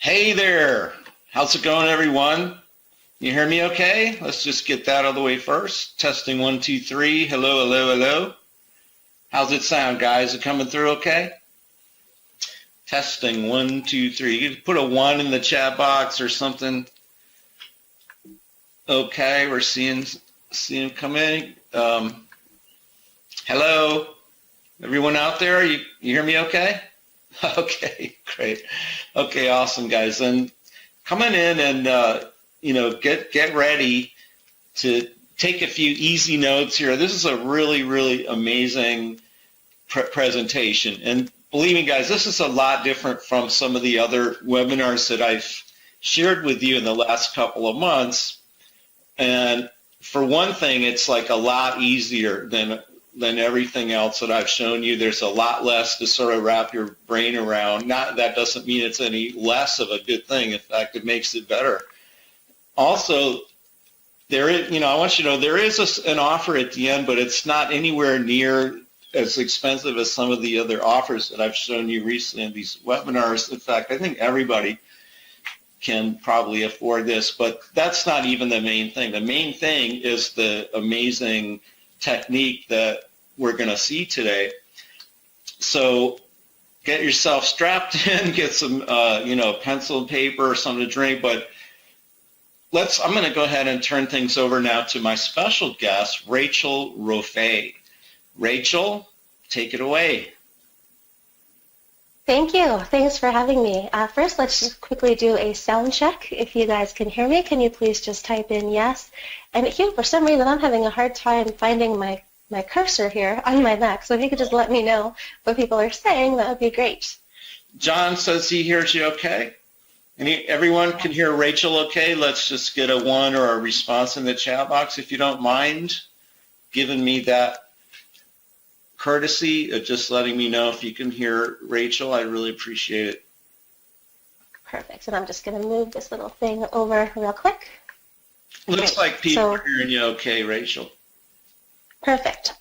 Hey there, how's it going, everyone? You hear me okay? Let's just get that out of the way first. Testing 1, 2, 3. Hello, hello, hello. How's it sound, guys? Is it coming through okay? Testing 1, 2, 3. You could put a 1 in the chat box or something. Okay, we're seeing come in. Hello, everyone out there. You hear me okay? Okay, great. Okay, awesome, guys. And coming in and get ready to take a few easy notes here. This is a really amazing presentation, and believe me, guys, this is a lot different from some of the other webinars that I've shared with you in the last couple of months. And for one thing, it's like a lot easier than everything else that I've shown you. There's a lot less to sort of wrap your brain around. That doesn't mean it's any less of a good thing. In fact, it makes it better. Also, there is, I want you to know there is an offer at the end, but it's not anywhere near as expensive as some of the other offers that I've shown you recently in these webinars. In fact, I think everybody can probably afford this, but that's not even the main thing. The main thing is the amazing technique that we're going to see today. So get yourself strapped in, get some pencil and paper or something to drink, but I'm going to go ahead and turn things over now to my special guest, Rachel Roffey. Rachel, take it away. Thank you. Thanks for having me. First, let's just quickly do a sound check. If you guys can hear me, can you please just type in yes? And Hugh, for some reason, I'm having a hard time finding my cursor here on my Mac, so if you could just let me know what people are saying, that would be great. John says he hears you okay. Everyone can hear Rachel okay? Let's just get a 1 or a response in the chat box if you don't mind giving me that courtesy of just letting me know if you can hear Rachel. I really appreciate it. Perfect. And I'm just going to move this little thing over real quick. Looks like people are hearing you okay, Rachel. Perfect.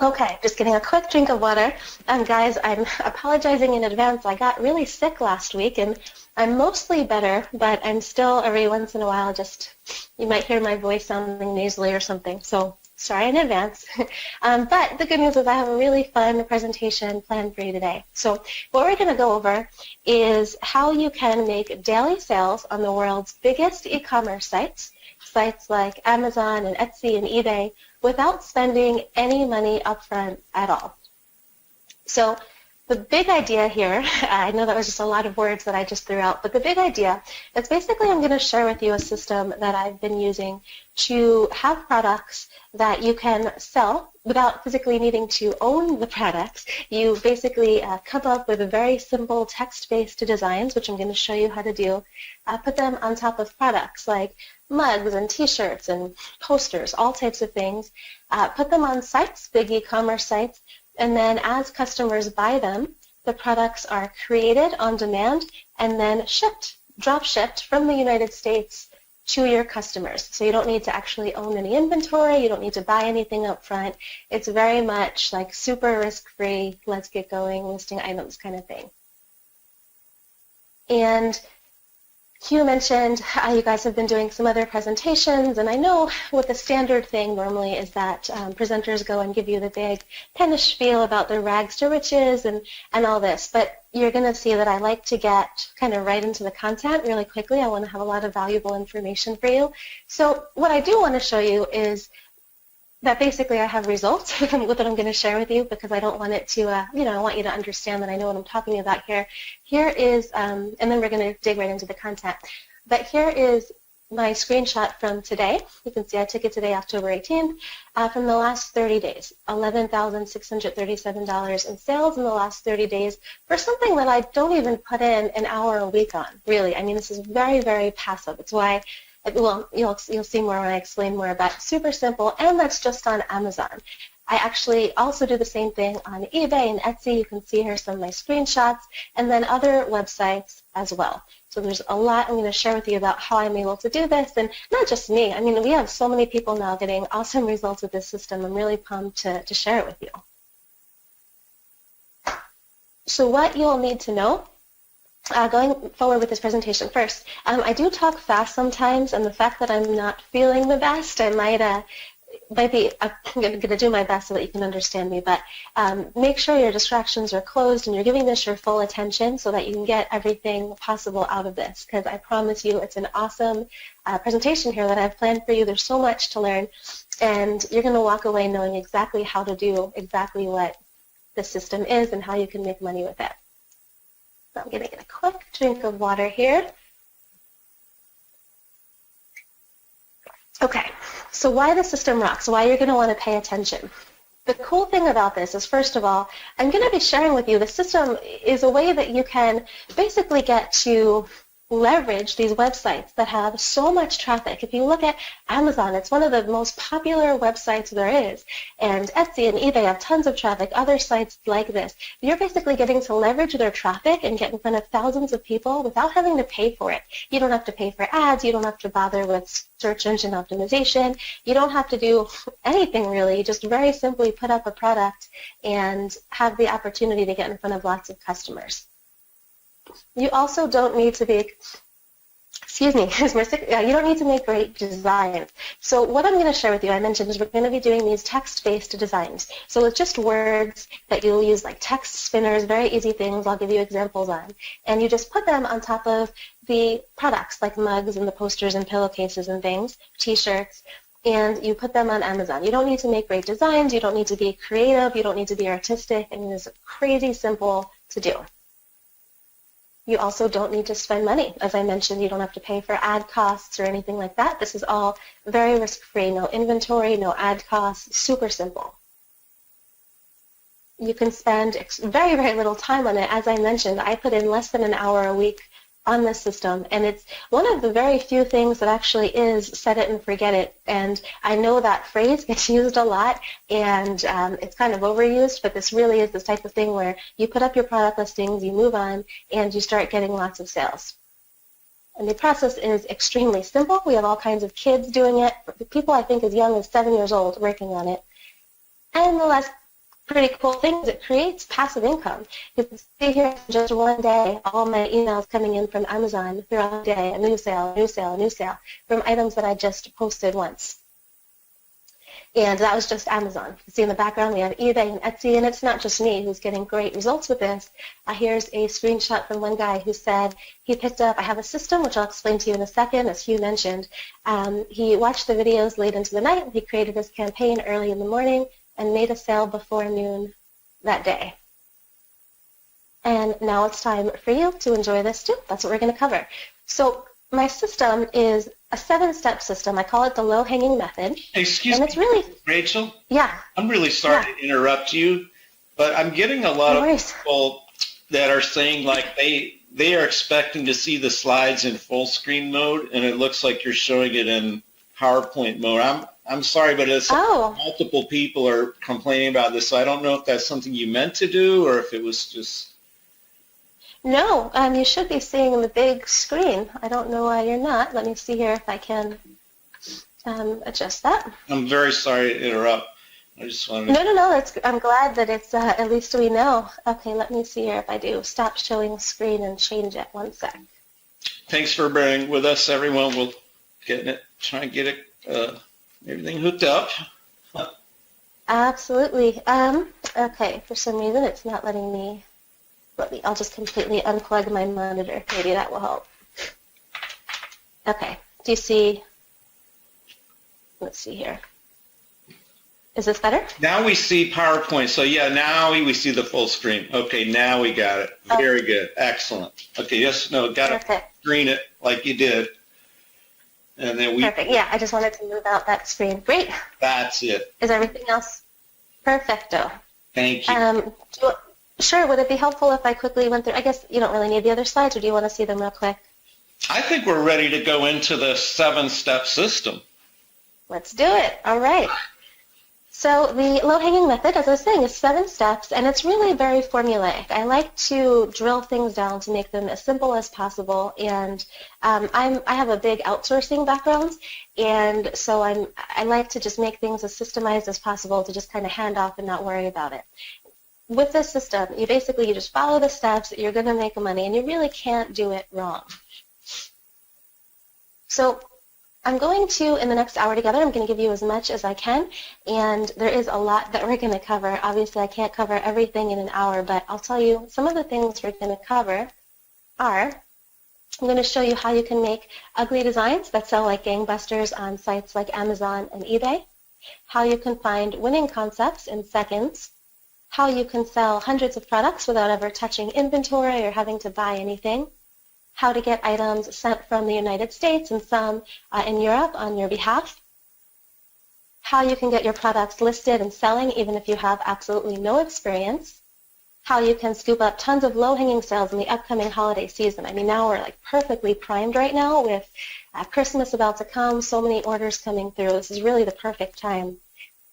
Okay, just getting a quick drink of water. Guys, I'm apologizing in advance. I got really sick last week, and I'm mostly better, but I'm still every once in a while you might hear my voice sounding nasally or something. So sorry in advance. But the good news is I have a really fun presentation planned for you today. So what we're going to go over is how you can make daily sales on the world's biggest e-commerce sites like Amazon and Etsy and eBay, without spending any money upfront at all. So the big idea here, I know that was just a lot of words that I just threw out, but the big idea is basically I'm going to share with you a system that I've been using to have products that you can sell without physically needing to own the products. You basically come up with very simple text-based designs, which I'm going to show you how to do, put them on top of products like mugs and t-shirts and posters, all types of things, put them on sites, big e-commerce sites, and then as customers buy them, the products are created on demand and then shipped, drop shipped from the United States to your customers. So you don't need to actually own any inventory, you don't need to buy anything up front. It's very much like super risk-free, let's get going, listing items kind of thing. And Hugh mentioned you guys have been doing some other presentations, and I know what the standard thing normally is that presenters go and give you the big kind of spiel about their rags to riches and all this, but you're going to see that I like to get kind of right into the content really quickly. I want to have a lot of valuable information for you. So what I do want to show you is that basically I have results with what I'm going to share with you, because I don't want it to, I want you to understand that I know what I'm talking about here. Here is, and then we're going to dig right into the content. But here is my screenshot from today. You can see I took it today, October 18th, from the last 30 days, $11,637 in sales in the last 30 days for something that I don't even put in an hour a week on, really. I mean, this is very, very passive. It's why, well, you'll see more when I explain more about it. Super simple, and that's just on Amazon. I actually also do the same thing on eBay and Etsy. You can see here some of my screenshots, and then other websites as well. So there's a lot I'm going to share with you about how I'm able to do this, and not just me. I mean, we have so many people now getting awesome results with this system. I'm really pumped to share it with you. So what you'll need to know going forward with this presentation first, I do talk fast sometimes, and the fact that I'm not feeling the best, I might be, I'm going to do my best so that you can understand me, but make sure your distractions are closed and you're giving this your full attention so that you can get everything possible out of this, because I promise you it's an awesome presentation here that I've planned for you. There's so much to learn, and you're going to walk away knowing exactly how to do exactly what the system is and how you can make money with it. So I'm going to get a quick drink of water here. Okay, so why the system rocks, why you're going to want to pay attention. The cool thing about this is, first of all, I'm going to be sharing with you the system is a way that you can basically get to leverage these websites that have so much traffic. If you look at Amazon, it's one of the most popular websites there is, and Etsy and eBay have tons of traffic, other sites like this. You're basically getting to leverage their traffic and get in front of thousands of people without having to pay for it. You don't have to pay for ads, you don't have to bother with search engine optimization, you don't have to do anything really. You just very simply put up a product and have the opportunity to get in front of lots of customers. You also don't need to be, you don't need to make great designs. So what I'm going to share with you, I mentioned, is we're going to be doing these text-based designs. So it's just words that you'll use like text spinners, very easy things I'll give you examples on. And you just put them on top of the products like mugs and the posters and pillowcases and things, t-shirts, and you put them on Amazon. You don't need to make great designs. You don't need to be creative. You don't need to be artistic. I mean, it's crazy simple to do. You also don't need to spend money. As I mentioned, you don't have to pay for ad costs or anything like that. This is all very risk-free. No inventory, no ad costs, super simple. You can spend very, very little time on it. As I mentioned, I put in less than an hour a week on this system, and it's one of the very few things that actually is set it and forget it. And I know that phrase gets used a lot, and it's kind of overused, but this really is this type of thing where you put up your product listings, you move on, and you start getting lots of sales. And the process is extremely simple. We have all kinds of kids doing it, people I think as young as 7 years old working on it. And the last pretty cool thing is it creates passive income. You can see here just one day, all my emails coming in from Amazon throughout the day, a new sale, a new sale, a new sale, from items that I just posted once. And that was just Amazon. You can see in the background we have eBay and Etsy, and it's not just me who's getting great results with this. Here's a screenshot from one guy who said he picked up, I have a system, which I'll explain to you in a second, as Hugh mentioned. He watched the videos late into the night. He created his campaign early in the morning and made a sale before noon that day. And now it's time for you to enjoy this too. That's what we're going to cover. So my system is a 7-step system. I call it the low-hanging method. Excuse and it's me, really, Rachel? Yeah. I'm really sorry to interrupt you, but I'm getting a lot of people that are saying like they are expecting to see the slides in full screen mode, and it looks like you're showing it in PowerPoint mode. I'm sorry, but it's multiple people are complaining about this, so I don't know if that's something you meant to do or if it was just... No, you should be seeing the big screen. I don't know why you're not. Let me see here if I can adjust that. I'm very sorry to interrupt. I just wanted to... No. I'm glad that it's, at least we know. Okay, let me see here if I do stop showing screen and change it. One sec. Thanks for bearing with us, everyone. We'll try and get it, everything hooked up. Absolutely. Okay, for some reason it's not letting me. I'll just completely unplug my monitor. Maybe that will help. Okay. Do you see? Let's see here. Is this better? Now we see PowerPoint. So yeah, now we see the full screen. Okay, now we got it. Very good. Excellent. Okay, got to screen it like you did. And then Perfect. Yeah, I just wanted to move out that screen. Great. That's it. Is everything else perfecto? Thank you. Sure. Would it be helpful if I quickly went through? I guess you don't really need the other slides, or do you want to see them real quick? I think we're ready to go into the 7-step system. Let's do it. All right. So the low-hanging method, as I was saying, is 7 steps, and it's really very formulaic. I like to drill things down to make them as simple as possible, and I have a big outsourcing background, and so I like to just make things as systemized as possible to just kind of hand off and not worry about it. with this system, you just follow the steps, you're going to make money, and you really can't do it wrong. So I'm going to, in the next hour together, I'm going to give you as much as I can, and there is a lot that we're going to cover. Obviously, I can't cover everything in an hour, but I'll tell you some of the things we're going to cover are, I'm going to show you how you can make ugly designs that sell like gangbusters on sites like Amazon and eBay, how you can find winning concepts in seconds, how you can sell hundreds of products without ever touching inventory or having to buy anything, how to get items sent from the United States and some in Europe on your behalf, how you can get your products listed and selling even if you have absolutely no experience, how you can scoop up tons of low-hanging sales in the upcoming holiday season. I mean, now we're like perfectly primed right now with Christmas about to come, so many orders coming through. This is really the perfect time.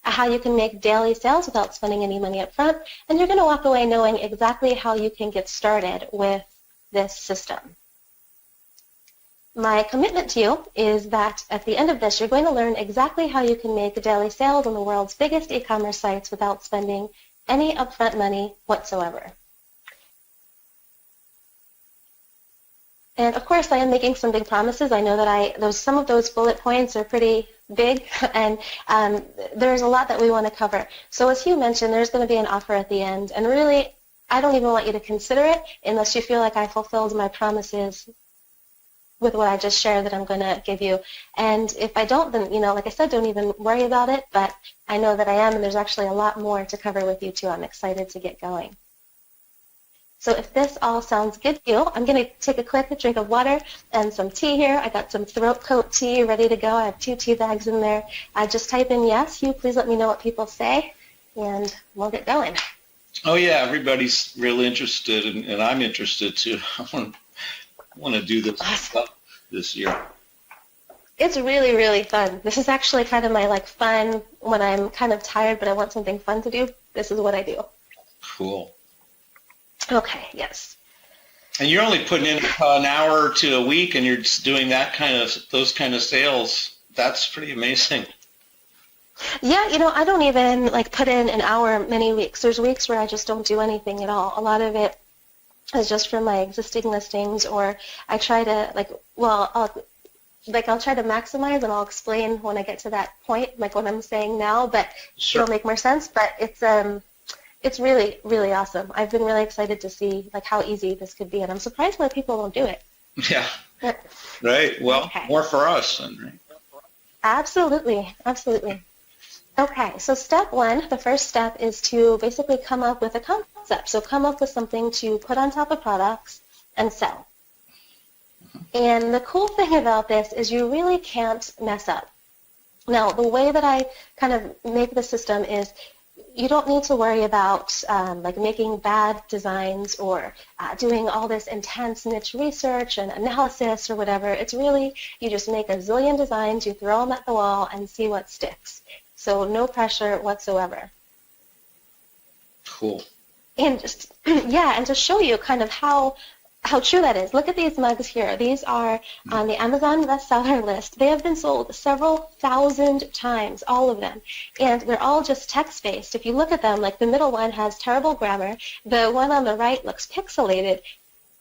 How you can make daily sales without spending any money up front, and you're going to walk away knowing exactly how you can get started with this system. My commitment to you is that at the end of this, you're going to learn exactly how you can make daily sales on the world's biggest e-commerce sites without spending any upfront money whatsoever. And of course, I am making some big promises. I know that some of those bullet points are pretty big, and there's a lot that we want to cover. So as Hugh mentioned, there's going to be an offer at the end, and really, I don't even want you to consider it unless you feel like I fulfilled my promises with what I just shared that I'm going to give you. And if I don't, then, like I said, don't even worry about it, but I know that I am, and there's actually a lot more to cover with you too. I'm excited to get going. So if this all sounds good to you, I'm going to take a quick drink of water and some tea here. I got some throat coat tea ready to go. I have 2 tea bags in there. Just type in yes, Hugh, please let me know what people say, and we'll get going. Oh, yeah, everybody's really interested, and I'm interested too. I want to do this stuff this year. It's really, really fun. This is actually kind of my fun when I'm kind of tired but I want something fun to do. This is what I do. Cool. Okay, yes. And you're only putting in an hour to a week, and you're just doing those kind of sales. That's pretty amazing. Yeah, I don't even put in an hour many weeks. There's weeks where I just don't do anything at all. A lot of it is just from my existing listings, or I try to I'll try to maximize, and I'll explain when I get to that point, like what I'm saying now, but Sure. It'll make more sense. But it's really, really awesome. I've been really excited to see how easy this could be, and I'm surprised why people don't do it. Yeah. Right. Well, okay. More for us then, right? Absolutely. Absolutely. Okay, so step 1, the first step is to basically come up with a concept. So come up with something to put on top of products and sell. And the cool thing about this is you really can't mess up. Now, the way that I kind of make the system is you don't need to worry about making bad designs or doing all this intense niche research and analysis or whatever. It's really, you just make a zillion designs, you throw them at the wall and see what sticks. So no pressure whatsoever. Cool. And just, yeah, and to show you kind of how true that is, look at these mugs here. These are on the Amazon bestseller list. They have been sold several thousand times, all of them. And they're all just text-based. If you look at them, the middle one has terrible grammar. The one on the right looks pixelated.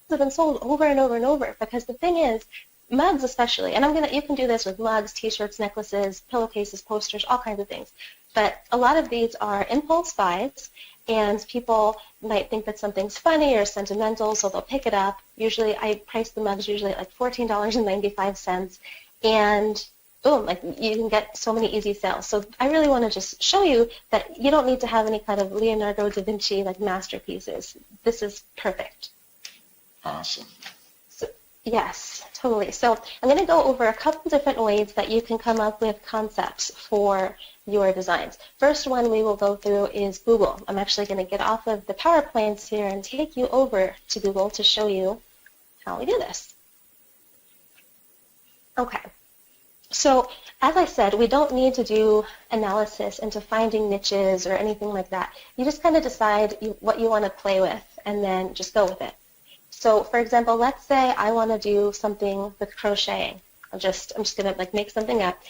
They've been sold over and over and over, because the thing is, mugs especially, and you can do this with mugs, t-shirts, necklaces, pillowcases, posters, all kinds of things. But a lot of these are impulse buys, and people might think that something's funny or sentimental, so they'll pick it up. Usually, I price the mugs usually at $14.95, and boom, you can get so many easy sales. So I really want to just show you that you don't need to have any kind of Leonardo da Vinci masterpieces. This is perfect. Awesome. Yes, totally. So I'm going to go over a couple different ways that you can come up with concepts for your designs. First one we will go through is Google. I'm actually going to get off of the PowerPoints here and take you over to Google to show you how we do this. Okay. So as I said, we don't need to do analysis into finding niches or anything like that. You just kind of decide what you want to play with and then just go with it. So, for example, let's say I want to do something with crocheting. I'm just going to make something up.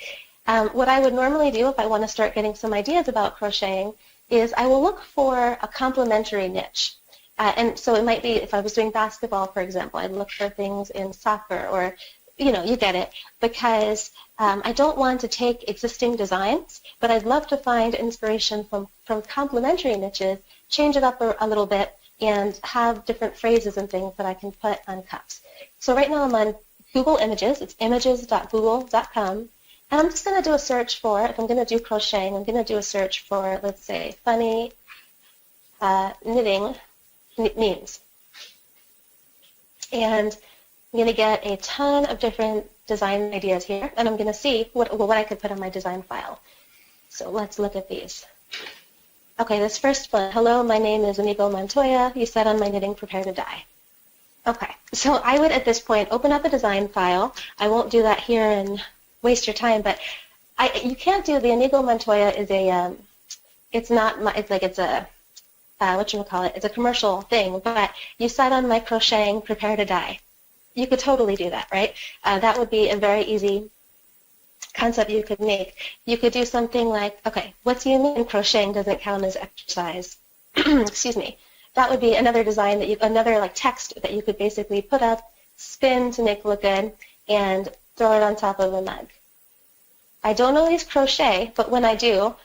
What I would normally do if I want to start getting some ideas about crocheting is I will look for a complementary niche. And so it might be, if I was doing basketball, for example, I'd look for things in soccer or, you get it, because I don't want to take existing designs, but I'd love to find inspiration from complementary niches, change it up a little bit, and have different phrases and things that I can put on cups. So right now I'm on Google Images. It's images.google.com. And I'm just going to do a search for, if I'm going to do crocheting, I'm going to do a search for, let's say, funny knitting memes. And I'm going to get a ton of different design ideas here, and I'm going to see what I could put on my design file. So let's look at these. Okay, this first one. Hello, my name is Inigo Montoya. You said on my knitting, prepare to die. Okay, so I would at this point open up a design file. I won't do that here and waste your time, but you can't do the Inigo Montoya is a it's a whatchamacallit, it's a commercial thing, but you said on my crocheting, prepare to die. You could totally do that, right? That would be a very easy concept you could make. You could do something like, okay, what do you mean crocheting doesn't count as exercise? Excuse me. That would be another design another like text that you could basically put up, spin to make it look good, and throw it on top of a mug. I don't always crochet, but when I do,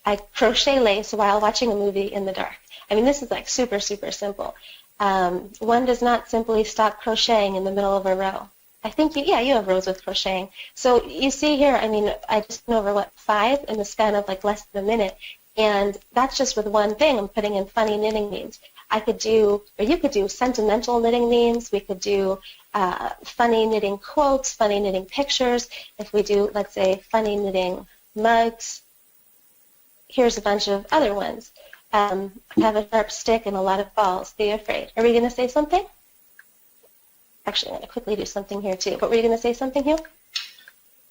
I crochet lace while watching a movie in the dark. I mean, this is like super, super simple. One does not simply stop crocheting in the middle of a row. I think you have rows with crocheting. So you see here, I mean, I just went over, 5 in the span of like less than a minute. And that's just with one thing. I'm putting in funny knitting memes. You could do sentimental knitting memes. We could do funny knitting quotes, funny knitting pictures. If we do, let's say, funny knitting mugs, here's a bunch of other ones. Have a sharp stick and a lot of balls. Be afraid. Are we going to say something? Actually, I'm going to quickly do something here too. But were you going to say something, Hugh?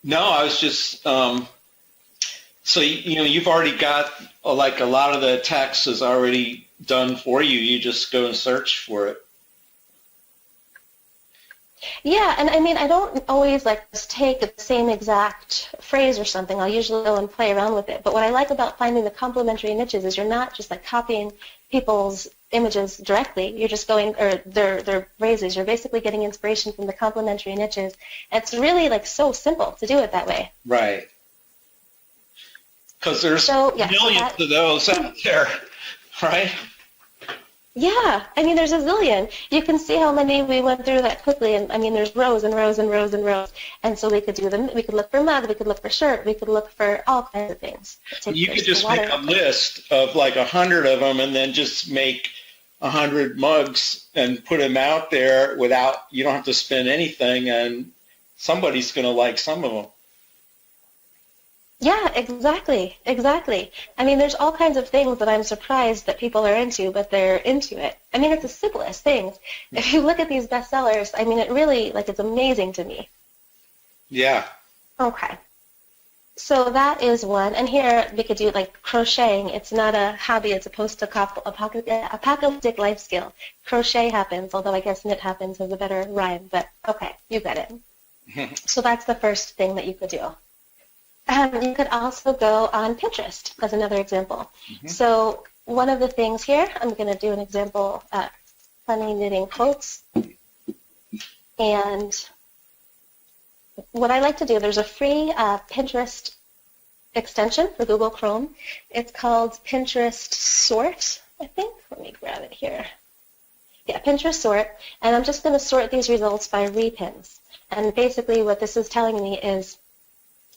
No, I was just, so you've already got a lot of the text is already done for you. You just go and search for it. Yeah, and I mean, I don't always just take the same exact phrase or something. I'll usually go and play around with it. But what I like about finding the complementary niches is you're not just copying people's images directly. You're just going, or their phrases. You're basically getting inspiration from the complementary niches. It's really so simple to do it that way. Right. Because there's millions of those out there, right? Yeah, I mean, there's a zillion. You can see how many we went through that quickly, and I mean, there's rows and rows and rows and rows. And so we could do them. We could look for mug. We could look for shirt. We could look for all kinds of things. You could just make a list of 100 of them, and then just make 100 mugs and put them out there you don't have to spend anything, and somebody's going to like some of them. Yeah, exactly. I mean, there's all kinds of things that I'm surprised that people are into, but they're into it. I mean, it's the simplest things. If you look at these bestsellers, I mean, it really, it's amazing to me. Yeah. Okay. So that is one. And here we could do crocheting. It's not a hobby. It's a post-apocalyptic life skill. Crochet happens, although I guess knit happens has a better rhyme. But okay, you get it. So that's the first thing that you could do. You could also go on Pinterest as another example. Mm-hmm. So one of the things here, I'm going to do an example, funny knitting quotes. And what I like to do, there's a free Pinterest extension for Google Chrome. It's called Pinterest Sort, I think. Let me grab it here. Yeah, Pinterest Sort. And I'm just going to sort these results by repins. And basically what this is telling me is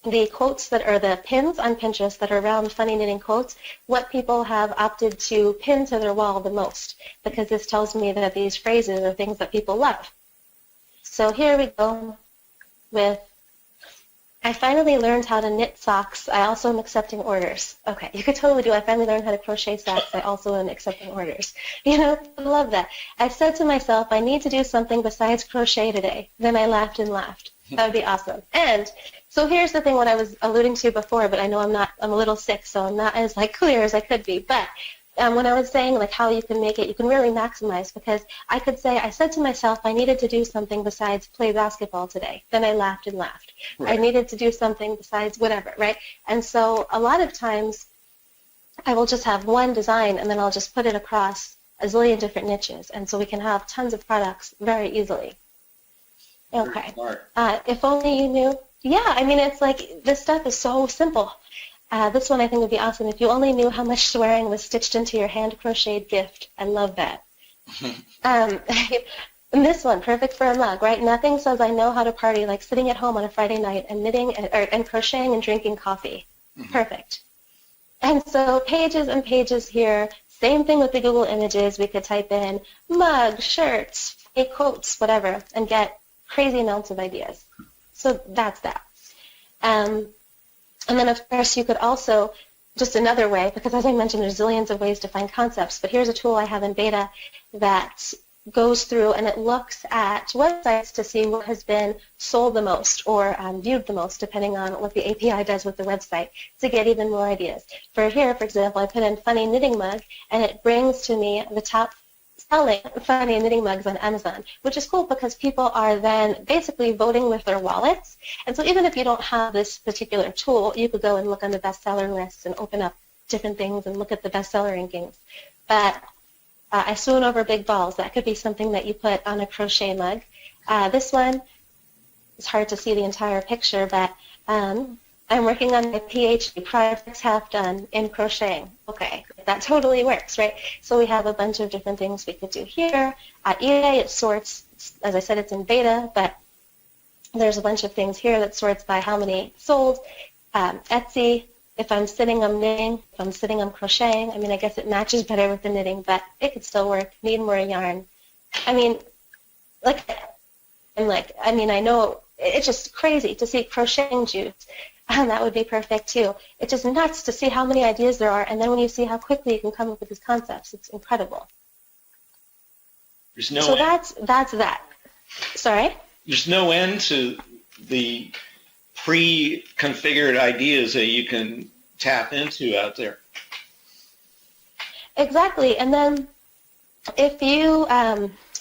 the quotes that are the pins on Pinterest that are around funny knitting quotes, what people have opted to pin to their wall the most, because this tells me that these phrases are things that people love. So here we go with, I finally learned how to knit socks. I also am accepting orders. Okay, you could totally do, I finally learned how to crochet socks. I also am accepting orders. I love that. I said to myself, I need to do something besides crochet today. Then I laughed and laughed. That would be awesome. And so here's the thing, what I was alluding to before, but I know I'm a little sick, so I'm not as clear as I could be. But when I was saying how you can make it, you can really maximize, because I could say, I said to myself, I needed to do something besides play basketball today. Then I laughed and laughed. Right. I needed to do something besides whatever, right? And so a lot of times I will just have one design and then I'll just put it across a zillion different niches. And so we can have tons of products very easily. Okay. If only you knew. Yeah, I mean, it's like this stuff is so simple. This one I think would be awesome. If you only knew how much swearing was stitched into your hand-crocheted gift. I love that. And this one, perfect for a mug, right? Nothing says I know how to party like sitting at home on a Friday night and knitting and crocheting and drinking coffee. Perfect. And so pages and pages here. Same thing with the Google Images. We could type in mug, shirts, fake quotes, whatever, and get crazy amounts of ideas. So that's that. And then, of course, you could also, just another way, because as I mentioned, there's zillions of ways to find concepts, but here's a tool I have in beta that goes through and it looks at websites to see what has been sold the most or viewed the most, depending on what the API does with the website, to get even more ideas. For here, for example, I put in funny knitting mug, and it brings to me the top selling funny knitting mugs on Amazon, which is cool because people are then basically voting with their wallets. And so even if you don't have this particular tool, you could go and look on the bestseller lists and open up different things and look at the bestseller rankings. But I swoon over big balls. That could be something that you put on a crochet mug. This one, it's hard to see the entire picture, but I'm working on my PhD, projects half done in crocheting. Okay, that totally works, right? So we have a bunch of different things we could do here. At eBay, it sorts, as I said, it's in beta, but there's a bunch of things here that sorts by how many sold. Etsy, if I'm sitting, I'm knitting. If I'm sitting, I'm crocheting. I mean, I guess it matches better with the knitting, but it could still work. Need more yarn. I mean, I know it's just crazy to see crocheting juice. That would be perfect too. It's just nuts to see how many ideas there are, and then when you see how quickly you can come up with these concepts, it's incredible. There's no so end. that's that. Sorry? There's no end to the pre-configured ideas that you can tap into out there. Exactly. And then if you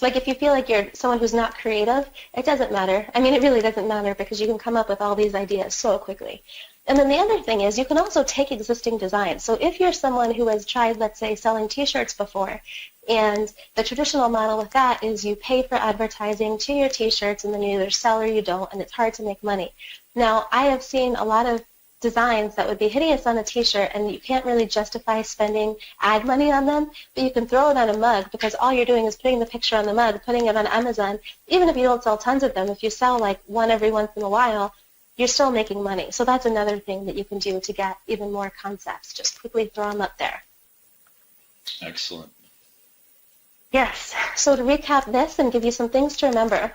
if you feel like you're someone who's not creative, it doesn't matter. I mean, it really doesn't matter because you can come up with all these ideas so quickly. And then the other thing is you can also take existing designs. So if you're someone who has tried, let's say, selling T-shirts before, and the traditional model with that is you pay for advertising to your T-shirts and then you either sell or you don't, and it's hard to make money. Now, I have seen a lot of designs that would be hideous on a T-shirt, and you can't really justify spending ad money on them, but you can throw it on a mug because all you're doing is putting the picture on the mug, putting it on Amazon. Even if you don't sell tons of them, if you sell like one every once in a while, you're still making money. So that's another thing that you can do to get even more concepts. Just quickly throw them up there. Excellent. Yes. So to recap this and give you some things to remember.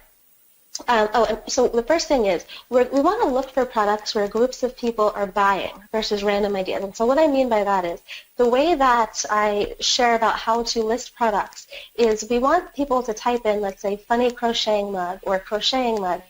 So the first thing is we want to look for products where groups of people are buying versus random ideas. And so what I mean by that is the way that I share about how to list products is we want people to type in, let's say, funny crocheting mug or crocheting mug.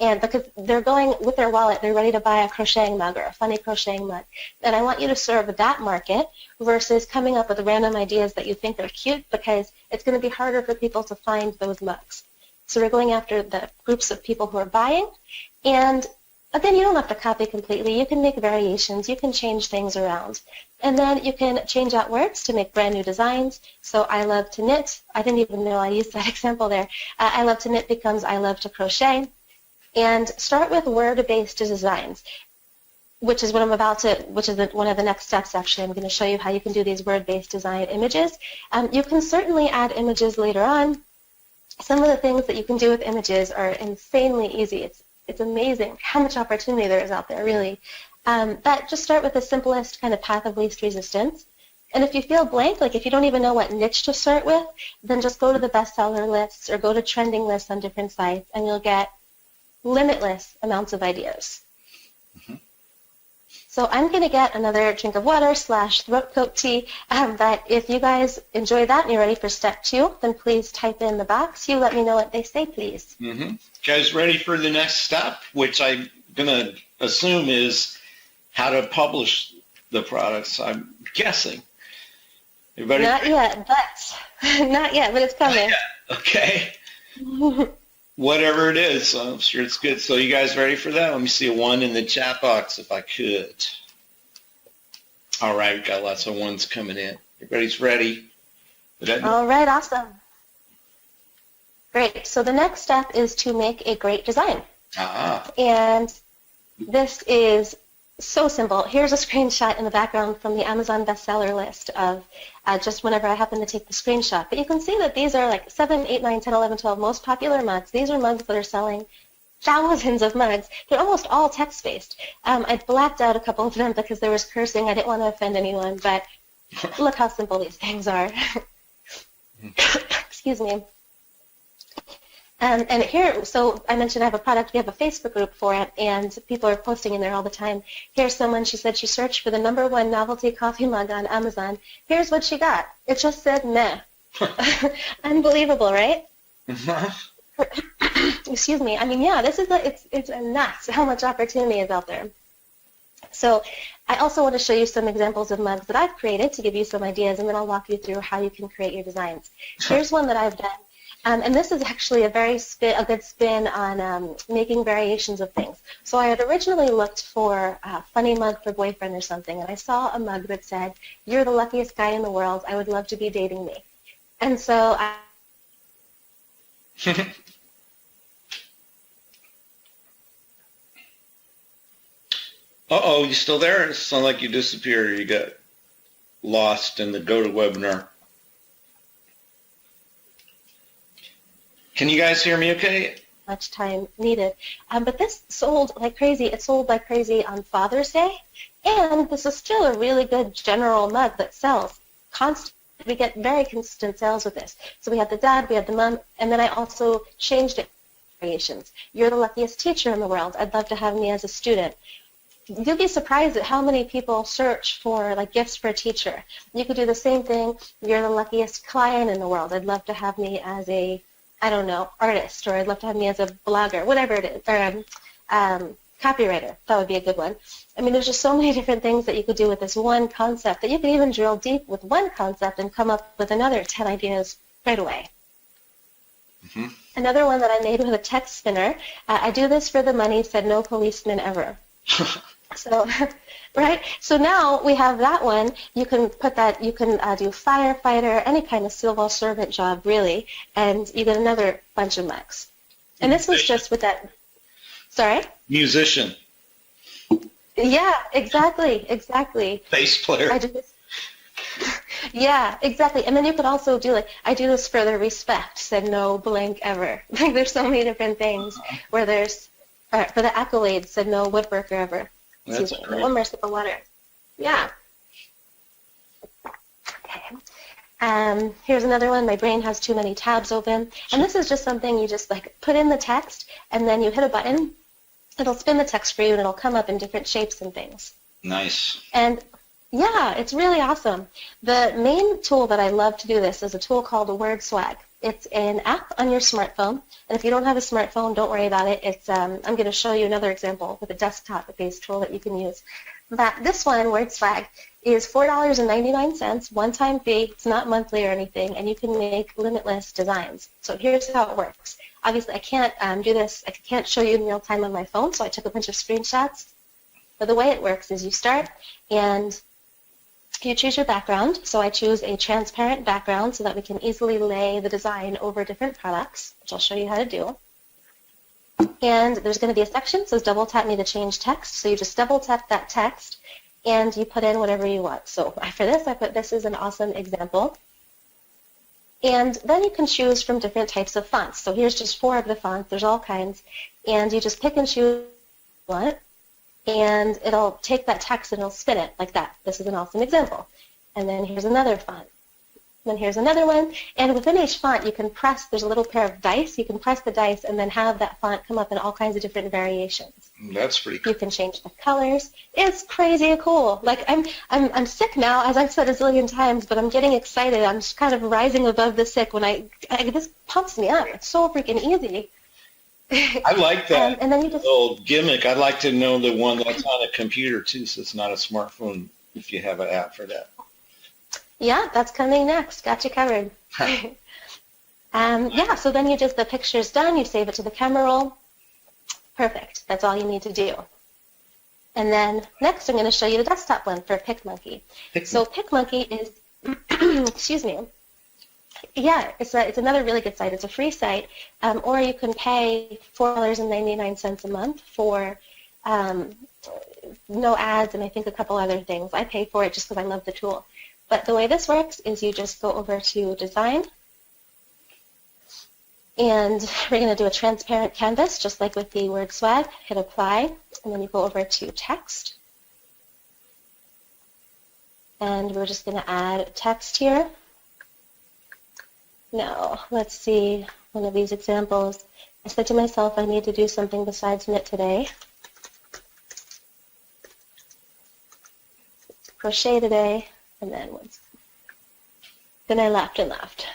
And because they're going with their wallet, they're ready to buy a crocheting mug or a funny crocheting mug. And I want you to serve that market versus coming up with random ideas that you think are cute because it's going to be harder for people to find those mugs. So we're going after the groups of people who are buying. And then you don't have to copy completely. You can make variations. You can change things around. And then you can change out words to make brand new designs. So I love to knit. I didn't even know I used that example there. I love to knit becomes I love to crochet. And start with word-based designs, which is what I'm about to, which is one of the next steps, actually. I'm going to show you how you can do these word-based design images. You can certainly add images later on. Some of the things that you can do with images are insanely easy. It's amazing how much opportunity there is out there, really. But just start with the simplest kind of path of least resistance. And if you feel blank, like if you don't even know what niche to start with, then just go to the bestseller lists or go to trending lists on different sites, and you'll get limitless amounts of ideas. Mm-hmm. So I'm going to get another drink of water / throat coat tea, but if you guys enjoy that and you're ready for step 2, then please type in the box. You let me know what they say, please. Mm-hmm. Guys ready for the next step, which I'm going to assume is how to publish the products, I'm guessing. Everybody Not yet, but it's coming. Okay. Whatever it is, I'm sure it's good. So you guys ready for that? Let me see a 1 in the chat box if I could. All right, we've got lots of ones coming in. Everybody's ready. All right, awesome. Great. So the next step is to make a great design. And this is so simple. Here's a screenshot in the background from the Amazon bestseller list of just whenever I happen to take the screenshot. But you can see that these are like 7, 8, 9, 10, 11, 12 most popular mugs. These are mugs that are selling thousands of mugs. They're almost all text-based. I blacked out a couple of them because there was cursing. I didn't want to offend anyone, but look how simple these things are. Excuse me. And here, so I mentioned I have a product, we have a Facebook group for it, and people are posting in there all the time. Here's someone, she said she searched for the #1 novelty coffee mug on Amazon. Here's what she got. It just said meh. Unbelievable, right? Excuse me. I mean, yeah, this is it's nuts how much opportunity is out there. So I also want to show you some examples of mugs that I've created to give you some ideas, and then I'll walk you through how you can create your designs. Here's one that I've done. And this is actually a good spin on making variations of things. So I had originally looked for a funny mug for boyfriend or something, and I saw a mug that said, "You're the luckiest guy in the world. I would love to be dating me." And so I... Uh-oh, you still there? It sounds like you disappeared or you got lost in the GoToWebinar. Can you guys hear me okay? Much time needed. But this sold like crazy. It sold like crazy on Father's Day. And this is still a really good general mug that sells. We get very consistent sales with this. So we had the dad, we had the mom, and then I also changed it. Variations. You're the luckiest teacher in the world. I'd love to have me as a student. You'll be surprised at how many people search for like gifts for a teacher. You could do the same thing. You're the luckiest client in the world. I'd love to have me as a, I don't know, artist, or I'd love to have me as a blogger, whatever it is, or copywriter. That would be a good one. I mean, there's just so many different things that you could do with this one concept that you could even drill deep with one concept and come up with another 10 ideas right away. Mm-hmm. Another one that I made with a text spinner. I do this for the money, said no policeman ever. So, right? So now we have that one. You can put that, you can do firefighter, any kind of civil servant job, really, and you get another bunch of mugs. And this was just with that, sorry? Musician. Yeah, exactly. Bass player. I do this. Yeah, exactly. And then you could also do like, I do this for the respect, said no blank ever. Like there's so many different things where there's, for the accolades, said no woodworker ever. Excuse me, one more sip of water. Yeah. Okay. Here's another one. My brain has too many tabs open. And this is just something you just like put in the text and then you hit a button. It'll spin the text for you and it'll come up in different shapes and things. Nice. And yeah, it's really awesome. The main tool that I love to do this is a tool called WordSwag. It's an app on your smartphone, and if you don't have a smartphone, don't worry about it. It's I'm going to show you another example with a desktop-based tool that you can use. But this one, WordSwag, is $4.99, one-time fee. It's not monthly or anything, and you can make limitless designs. So here's how it works. Obviously, I can't do this. I can't show you in real time on my phone, so I took a bunch of screenshots. But the way it works is you start, and you choose your background. So I choose a transparent background so that we can easily lay the design over different products, which I'll show you how to do. And there's going to be a section that says double tap me to change text. So you just double tap that text and you put in whatever you want. So for this, I put this is an awesome example. And then you can choose from different types of fonts. So here's just 4 of the fonts. There's all kinds. And you just pick and choose what you want. And it'll take that text and it'll spin it like that. This is an awesome example. And then here's another font. Then here's another one. And within each font, you can press, there's a little pair of dice. You can press the dice and then have that font come up in all kinds of different variations. That's pretty cool. You can change the colors. It's crazy cool. Like I'm sick now, as I've said a zillion times, but I'm getting excited. I'm just kind of rising above the sick when this pumps me up. It's so freaking easy. I like that and then you just, little gimmick. I'd like to know the one that's on a computer too, so it's not a smartphone if you have an app for that. Yeah, that's coming next. Got you covered. Yeah, so then the picture's done. You save it to the camera roll. Perfect. That's all you need to do. And then next I'm going to show you the desktop one for PicMonkey. So PicMonkey is, excuse me, yeah, it's another really good site. It's a free site, or you can pay $4.99 a month for no ads and I think a couple other things. I pay for it just because I love the tool. But the way this works is you just go over to Design, and we're going to do a transparent canvas, just like with the word swag. Hit Apply, and then you go over to Text. And we're just going to add text here. Now, let's see one of these examples. I said to myself, I need to do something besides knit today. Crochet today, and then I laughed and laughed.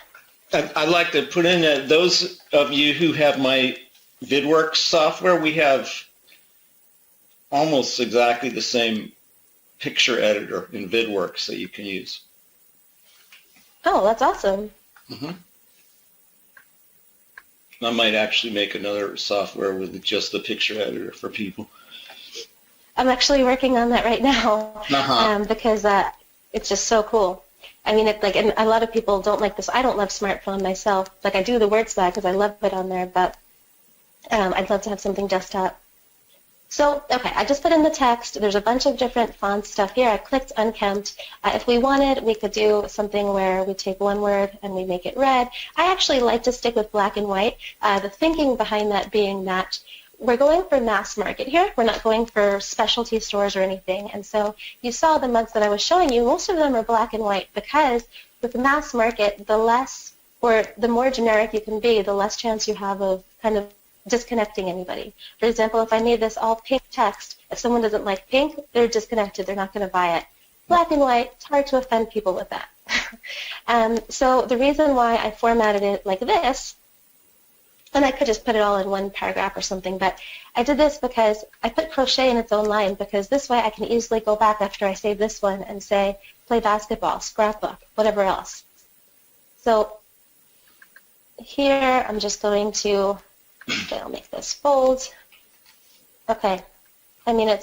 I'd like to put in those of you who have my VidWorks software, we have almost exactly the same picture editor in VidWorks that you can use. Oh, that's awesome. Mm-hmm. I might actually make another software with just the picture editor for people. I'm actually working on that right now because it's just so cool. I mean, it's like, and a lot of people don't like this. I don't love smartphone myself. Like, I do the word swag because I love it on there, but I'd love to have something desktop. So, okay, I just put in the text. There's a bunch of different font stuff here. I clicked unkempt. If we wanted, we could do something where we take one word and we make it red. I actually like to stick with black and white. The thinking behind that being that we're going for mass market here. We're not going for specialty stores or anything. And so you saw the mugs that I was showing you, most of them are black and white because with the mass market, the less or the more generic you can be, the less chance you have of kind of disconnecting anybody. For example, if I made this all pink text, if someone doesn't like pink, they're disconnected. They're not going to buy it. Black and white, it's hard to offend people with that. So the reason why I formatted it like this, and I could just put it all in one paragraph or something, but I did this because I put crochet in its own line because this way I can easily go back after I save this one and say play basketball, scrapbook, whatever else. So here I'm just going to, I'll make this bold. Okay, I mean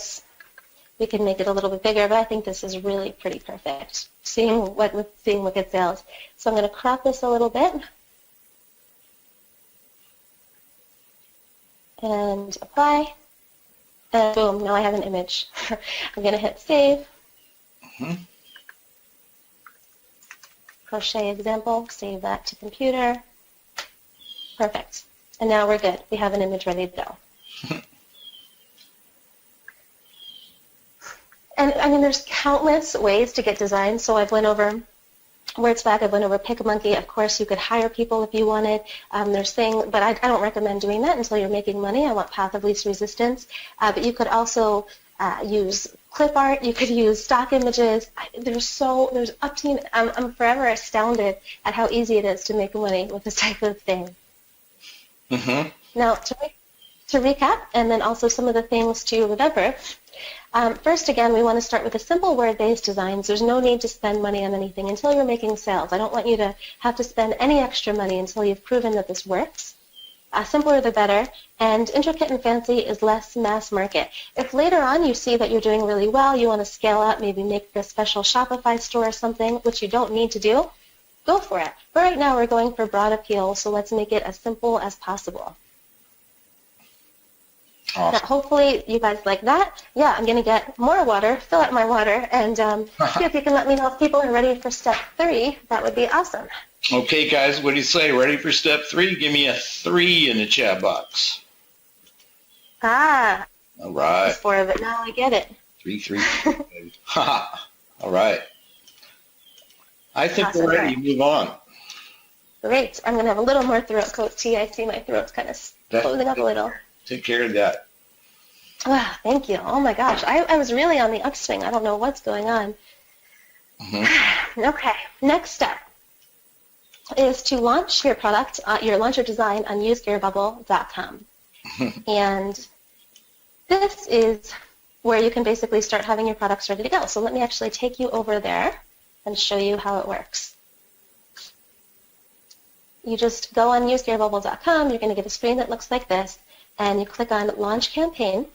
we can make it a little bit bigger, but I think this is really pretty perfect, seeing what good sales. So I'm going to crop this a little bit. And apply, and boom, now I have an image. I'm going to hit save. Crochet example, save that to computer. Perfect. And now we're good. We have an image ready to go. And I mean, there's countless ways to get designs, so I've went over WordSwag, I went over PicMonkey. Of course, you could hire people if you wanted. But I don't recommend doing that until you're making money. I want path of least resistance. But you could also use clip art. You could use stock images. There's up to you. I'm forever astounded at how easy it is to make money with this type of thing. Mm-hmm. Now, to recap, and then also some of the things to remember. First, again, we want to start with a simple word-based designs. There's no need to spend money on anything until you're making sales. I don't want you to have to spend any extra money until you've proven that this works. Simpler the better, and intricate and fancy is less mass market. If later on you see that you're doing really well, you want to scale up, maybe make a special Shopify store or something, which you don't need to do, go for it. But right now we're going for broad appeal, so let's make it as simple as possible. Awesome. Now, hopefully you guys like that. Yeah, I'm going to get more water, fill out my water, and see if you can let me know if people are ready for step 3. That would be awesome. Okay, guys, what do you say? Ready for step 3? Give me a 3 in the chat box. Ah. All right. That's 4 of it. Now I get it. 3. All right. I think awesome. We're ready to move on. Great. I'm going to have a little more throat coat tea. I see my throat's kind of closing up a little. Take care of that. Ah, thank you. Oh, my gosh. I was really on the upswing. I don't know what's going on. Mm-hmm. Okay. Next step is to launch your product, launch your design on usegearbubble.com. And this is where you can basically start having your products ready to go. So let me actually take you over there and show you how it works. You just go on usegearbubble.com. You're going to get a screen that looks like this. And you click on Launch Campaign,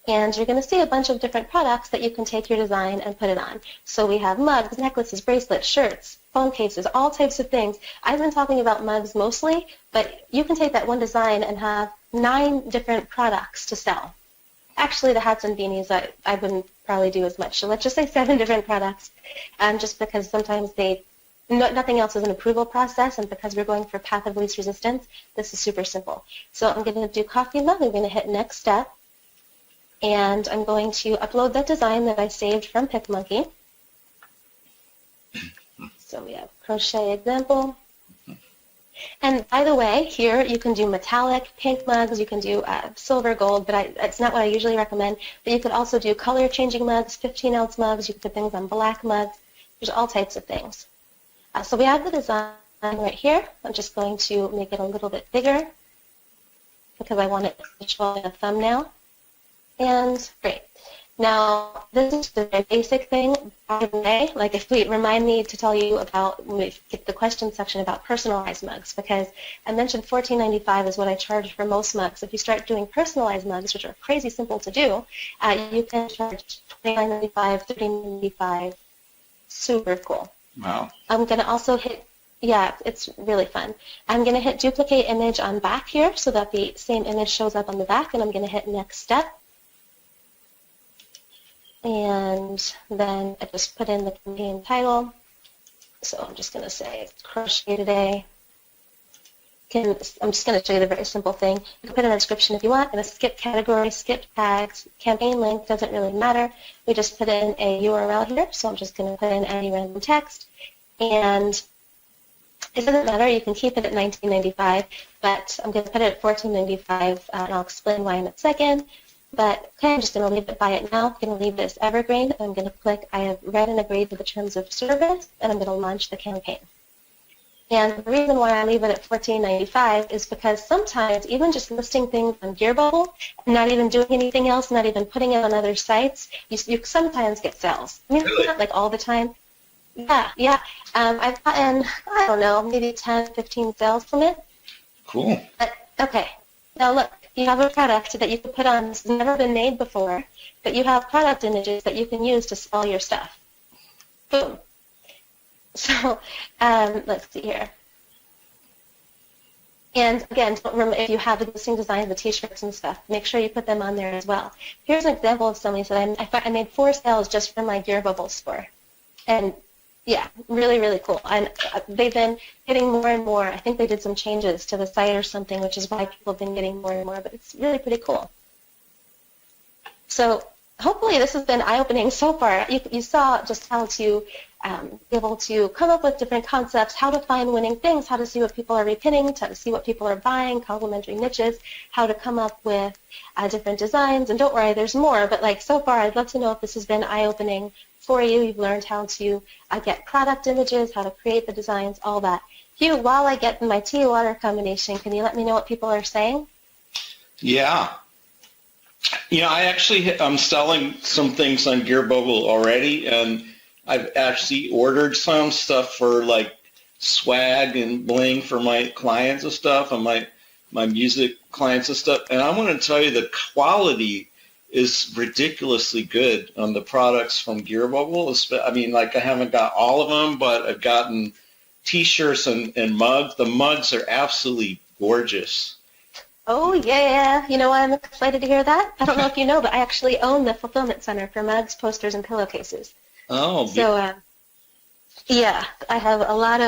And you're going to see a bunch of different products that you can take your design and put it on. So we have mugs, necklaces, bracelets, shirts, phone cases, all types of things. I've been talking about mugs mostly, but you can take that one design and have 9 different products to sell. Actually, the hats and beanies, I wouldn't probably do as much. So let's just say 7 different products, just because sometimes nothing else is an approval process, and because we're going for path of least resistance, this is super simple. So I'm going to do coffee mug. I'm going to hit next step. And I'm going to upload that design that I saved from PicMonkey. So we have crochet example. And by the way, here you can do metallic, pink mugs, you can do silver, gold, but it's not what I usually recommend. But you could also do color changing mugs, 15-ounce mugs, you can put things on black mugs. There's all types of things. So we have the design right here. I'm just going to make it a little bit bigger because I want it to show in a thumbnail. And great. Now, this is the very basic thing. By the way, like if we remind me to tell you about, when we get the question section about personalized mugs, because I mentioned $14.95 is what I charge for most mugs. If you start doing personalized mugs, which are crazy simple to do, you can charge $29.95, $13.95. Super cool. Wow. I'm going to also hit, yeah, it's really fun. I'm going to hit duplicate image on back here so that the same image shows up on the back, and I'm going to hit next step. And then I just put in the campaign title. So I'm just going to say crochet today. I'm just going to show you the very simple thing. You can put in a description if you want, and a skip category, skip tags, campaign link, doesn't really matter. We just put in a URL here, so I'm just going to put in any random text. And it doesn't matter. You can keep it at $19.95, but I'm going to put it at $14.95, and I'll explain why in a second. But okay, I'm just going to leave it by it now. I'm going to leave this evergreen. I'm going to click I have read and agreed to the terms of service, and I'm going to launch the campaign. And the reason why I leave it at $14.95 is because sometimes even just listing things on Gearbubble and not even doing anything else, not even putting it on other sites, you sometimes get sales. I mean, it's not like all the time. Yeah. I've gotten, I don't know, maybe 10, 15 sales from it. Cool. Okay. Now look, you have a product that you can put on that's never been made before, but you have product images that you can use to sell your stuff. Boom. So let's see here. And again, don't remember, if you have existing designs, the t-shirts and stuff, make sure you put them on there as well. Here's an example of somebody who said, I made 4 sales just from my Gearbubble store. And yeah, really, really cool. And they've been getting more and more. I think they did some changes to the site or something, which is why people have been getting more and more, but it's really pretty cool. So hopefully this has been eye-opening so far. You saw just how to be able to come up with different concepts, how to find winning things, how to see what people are repinning, how to see what people are buying, complementary niches, how to come up with different designs. And don't worry, there's more, but like so far I'd love to know if this has been eye-opening for you. You've learned how to get product images, how to create the designs, all that. Hugh, while I get my tea water combination, can you let me know what people are saying? Yeah. I'm selling some things on Gearbubble already, and I've actually ordered some stuff for like swag and bling for my clients and stuff, and my music clients and stuff. And I want to tell you the quality is ridiculously good on the products from Gearbubble. I mean, like I haven't got all of them, but I've gotten t-shirts and mugs. The mugs are absolutely gorgeous. Oh, yeah. You know why I'm excited to hear that? I don't know if you know, but I actually own the fulfillment center for mugs, posters, and pillowcases. Oh, so yeah, we have a lot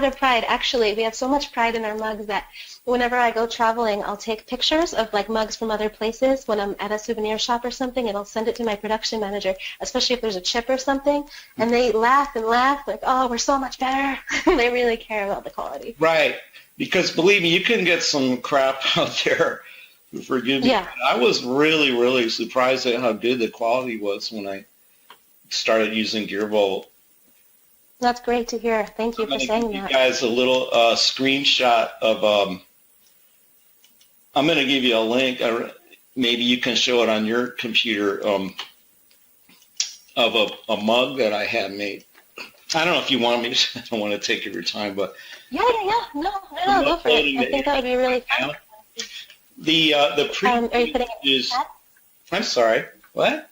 of pride. Actually, we have so much pride in our mugs that whenever I go traveling, I'll take pictures of like mugs from other places. When I'm at a souvenir shop or something, and I'll send it to my production manager, especially if there's a chip or something, and they laugh and laugh like, oh, we're so much better. They really care about the quality. Right, because believe me, you can get some crap out there. Forgive me. Yeah. I was really, really surprised at how good the quality was when I started using Gearbubble. That's great to hear. Thank you for saying that. I'm going to give you guys a little screenshot of, I'm going to give you a link, maybe you can show it on your computer, of a mug that I had made. I don't know if you want me to, I don't want to take your time, but. Yeah. No, go for it. I think that would be really fun. The are you putting it in is, the chat? I'm sorry. What?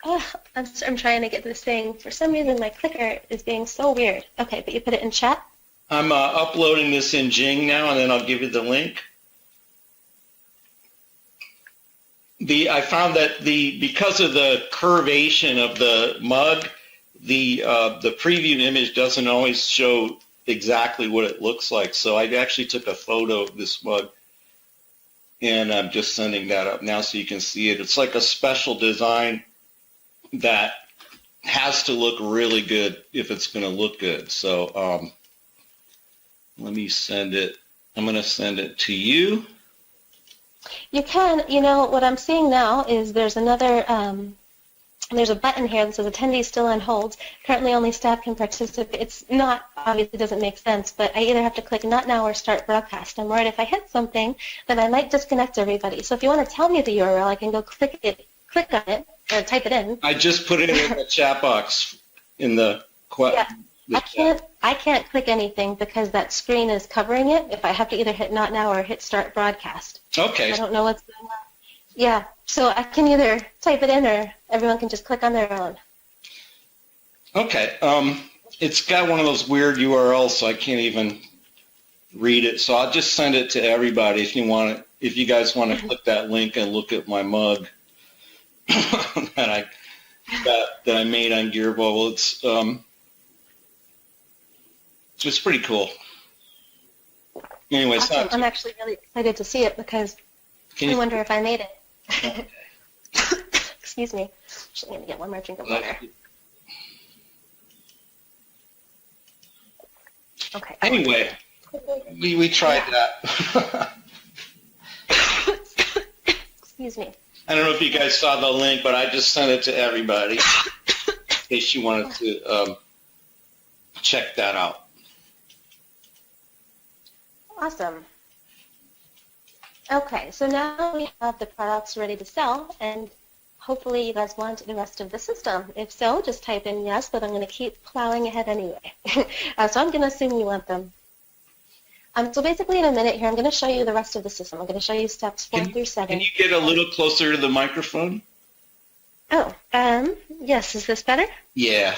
Oh, I'm trying to get this thing. For some reason, my clicker is being so weird. Okay, but you put it in chat? I'm uploading this in Jing now, and then I'll give you the link. I found that because of the curvation of the mug, the preview image doesn't always show exactly what it looks like. So I actually took a photo of this mug, and I'm just sending that up now so you can see it. It's like a special design that has to look really good if it's going to look good. So let me send it. I'm going to send it to you. You can. What I'm seeing now is there's another, there's a button here that says attendees still on hold. Currently only staff can participate. It's not, obviously doesn't make sense, but I either have to click not now or start broadcast. I'm worried if I hit something, then I might disconnect everybody. So if you want to tell me the URL, I can go click on it, or type it in. I just put it in the chat box in the yeah. I can't click anything because that screen is covering it. If I have to either hit not now or hit start broadcast. Okay. I don't know what's going on. Yeah, so I can either type it in or everyone can just click on their own. Okay. It's got one of those weird URLs, so I can't even read it. So I'll just send it to everybody if you guys want to click that link and look at my mug that I made on Gear Bubble. It's pretty cool. Anyway, awesome. I'm actually really excited to see it because I wonder if I made it. Okay. Excuse me. Actually, I'm going to get one more drink of water. Okay. Anyway, we tried that. Excuse me. I don't know if you guys saw the link, but I just sent it to everybody in case you wanted to check that out. Awesome. Okay, so now we have the products ready to sell, and hopefully you guys want the rest of the system. If so, just type in yes, but I'm going to keep plowing ahead anyway. So I'm going to assume you want them. So basically in a minute here, I'm going to show you the rest of the system. I'm going to show you steps 4 through 7. Can you get a little closer to the microphone? Oh, yes. Is this better? Yeah.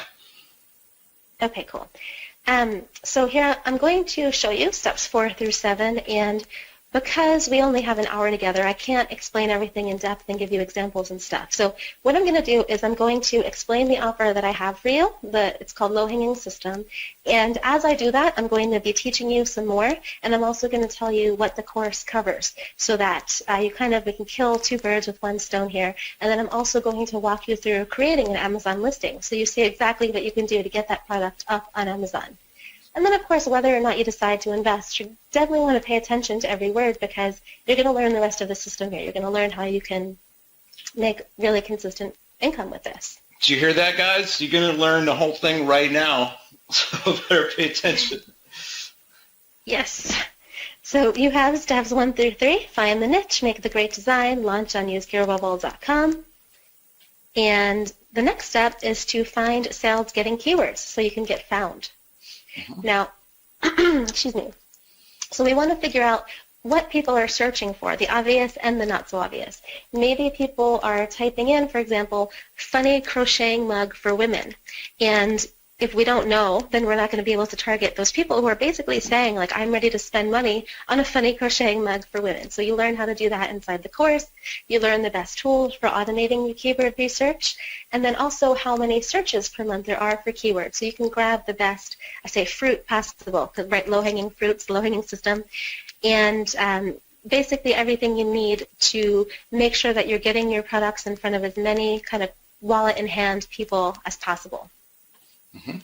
Okay, cool. So here I'm going to show you steps 4 through 7, and because we only have an hour together, I can't explain everything in depth and give you examples and stuff. So what I'm going to do is I'm going to explain the offer that I have for you. It's called Low-Hanging System. And as I do that, I'm going to be teaching you some more, and I'm also going to tell you what the course covers so that we can kill 2 birds with 1 stone here. And then I'm also going to walk you through creating an Amazon listing so you see exactly what you can do to get that product up on Amazon. And then, of course, whether or not you decide to invest, you definitely want to pay attention to every word because you're going to learn the rest of the system here. You're going to learn how you can make really consistent income with this. Did you hear that, guys? You're going to learn the whole thing right now, so better pay attention. Yes. So you have steps 1 through 3. Find the niche, make the great design, launch on usegearbubble.com. And the next step is to find sales-getting keywords so you can get found. Now, excuse me, so we want to figure out what people are searching for, the obvious and the not so obvious. Maybe people are typing in, for example, funny crocheting mug for women. And if we don't know, then we're not going to be able to target those people who are basically saying, like, I'm ready to spend money on a funny crocheting mug for women. So you learn how to do that inside the course. You learn the best tools for automating your keyword research, and then also how many searches per month there are for keywords. So you can grab the best, I say, fruit possible, right? Low-hanging fruits, low-hanging system, and basically everything you need to make sure that you're getting your products in front of as many kind of wallet-in-hand people as possible. Mm-hmm.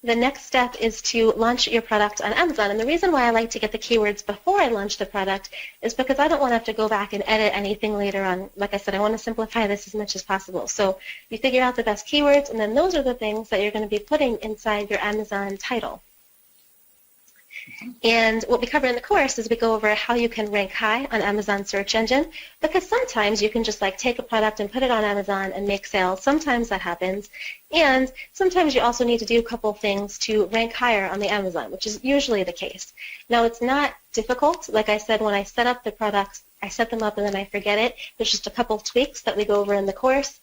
The next step is to launch your product on Amazon. And the reason why I like to get the keywords before I launch the product is because I don't want to have to go back and edit anything later on. Like I said, I want to simplify this as much as possible. So you figure out the best keywords, and then those are the things that you're going to be putting inside your Amazon title. And what we cover in the course is we go over how you can rank high on Amazon search engine, because sometimes you can just like take a product and put it on Amazon and make sales. Sometimes that happens. And sometimes you also need to do a couple things to rank higher on the Amazon, which is usually the case. Now, it's not difficult. Like I said, when I set up the products I set them up and then I forget it. There's just a couple of tweaks that we go over in the course.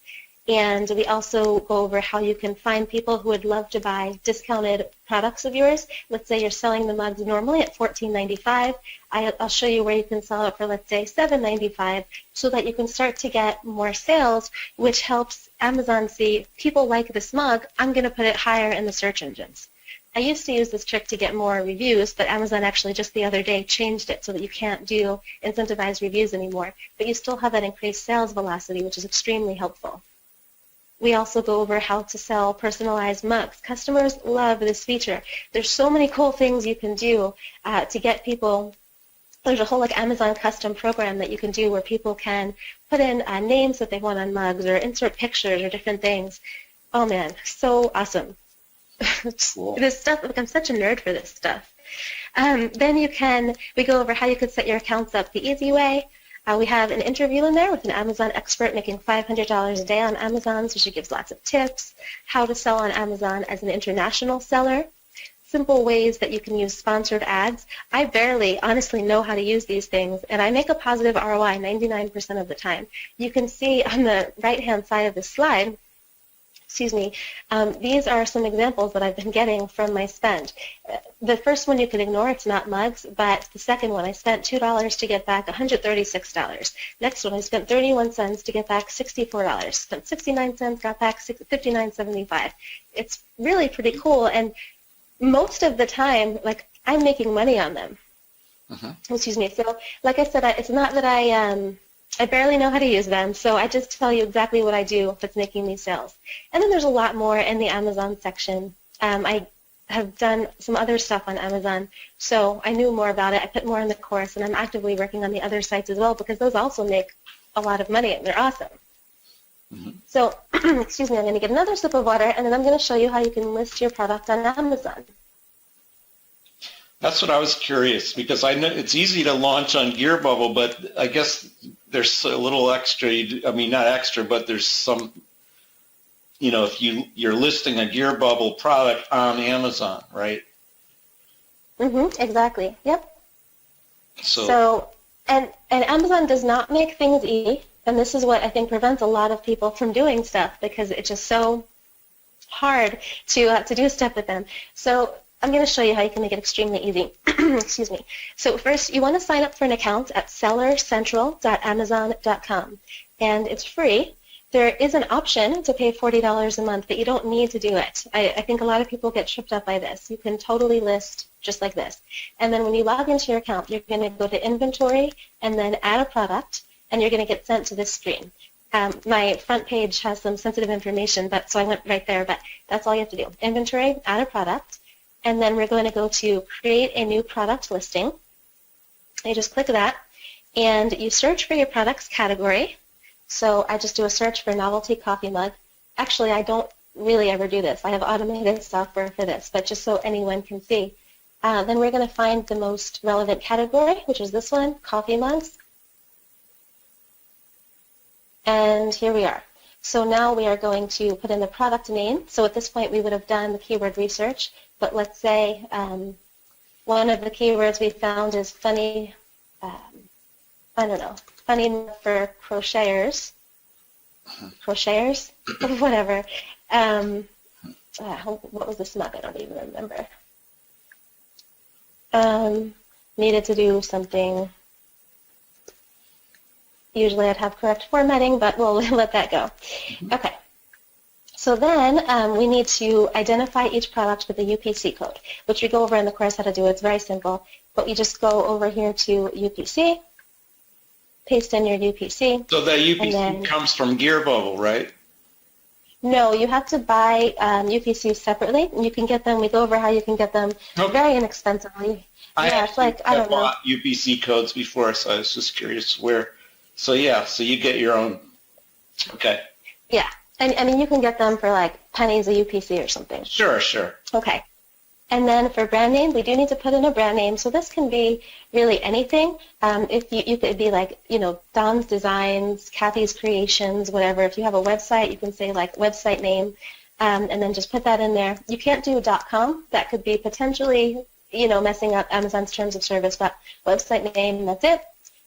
And we also go over how you can find people who would love to buy discounted products of yours. Let's say you're selling the mugs normally at $14.95. I'll show you where you can sell it for, let's say, $7.95, so that you can start to get more sales, which helps Amazon see people like this mug. I'm going to put it higher in the search engines. I used to use this trick to get more reviews, but Amazon actually just the other day changed it so that you can't do incentivized reviews anymore. But you still have that increased sales velocity, which is extremely helpful. We also go over how to sell personalized mugs. Customers love this feature. There's so many cool things you can do to get people. There's a whole Amazon custom program that you can do where people can put in names that they want on mugs or insert pictures or different things. Oh man, so awesome. Cool. This stuff, I'm such a nerd for this stuff. Then we go over how you could set your accounts up the easy way. We have an interview in there with an Amazon expert making $500 a day on Amazon, so she gives lots of tips, how to sell on Amazon as an international seller, simple ways that you can use sponsored ads. I barely honestly know how to use these things, and I make a positive ROI 99% of the time. You can see on the right-hand side of this slide, these are some examples that I've been getting from my spend. The first one you can ignore, it's not mugs, but the second one, I spent $2 to get back $136. Next one, I spent 31 cents to get back $64. Spent 69 cents, got back $59.75. It's really pretty cool, and most of the time, I'm making money on them. So, like I said, it's not that I barely know how to use them, so I just tell you exactly what I do that's making me sales. And then there's a lot more in the Amazon section. I have done some other stuff on Amazon, so I knew more about it. I put more in the course, and I'm actively working on the other sites as well because those also make a lot of money, and they're awesome. So, I'm going to get another sip of water, and then I'm going to show you how you can list your product on Amazon. That's what I was curious, because I know it's easy to launch on GearBubble, but I guess there's a little extra. Not extra, but there's some. If you're listing a GearBubble product on Amazon, right? Exactly. Yep. So and Amazon does not make things easy, and this is what I think prevents a lot of people from doing stuff, because it's just so hard to do stuff with them. So I'm going to show you how you can make it extremely easy. So first, you want to sign up for an account at sellercentral.amazon.com, and it's free. There is an option to pay $40 a month, but you don't need to do it. I think a lot of people get tripped up by this. You can totally list just like this. And then when you log into your account, you're going to go to inventory and then add a product, and you're going to get sent to this screen. My front page has some sensitive information, so I went right there, but that's all you have to do. Inventory, add a product. And then we're going to go to create a new product listing. You just click that, and you search for your product's category. So I just do a search for novelty coffee mug. Actually, I don't really ever do this. I have automated software for this, but just so anyone can see. Then we're going to find the most relevant category, which is this one, coffee mugs. And here we are. So now we are going to put in the product name. So at this point, we would have done the keyword research. But let's say one of the keywords we found is funny, funny for crocheters, whatever. What was this mug? I don't even remember. Needed to do something. Usually I'd have correct formatting, but we'll let that go. Okay. So then we need to identify each product with a UPC code, which we go over in the course how to do. It's very simple. But you just go over here to UPC, paste in your UPC. So that UPC comes from GearBubble, right? No, you have to buy UPCs separately. You can get them. We go over how you can get them very inexpensively. I bought UPC codes before, so I was just curious where. So so you get your own. Okay. Yeah. And you can get them for pennies a UPC or something. Sure. Okay. And then for brand name, we do need to put in a brand name. So this can be really anything. If you could be Don's Designs, Kathy's Creations, whatever. If you have a website, you can say website name, and then just put that in there. You can't do .com. That could be potentially messing up Amazon's terms of service. But website name, that's it.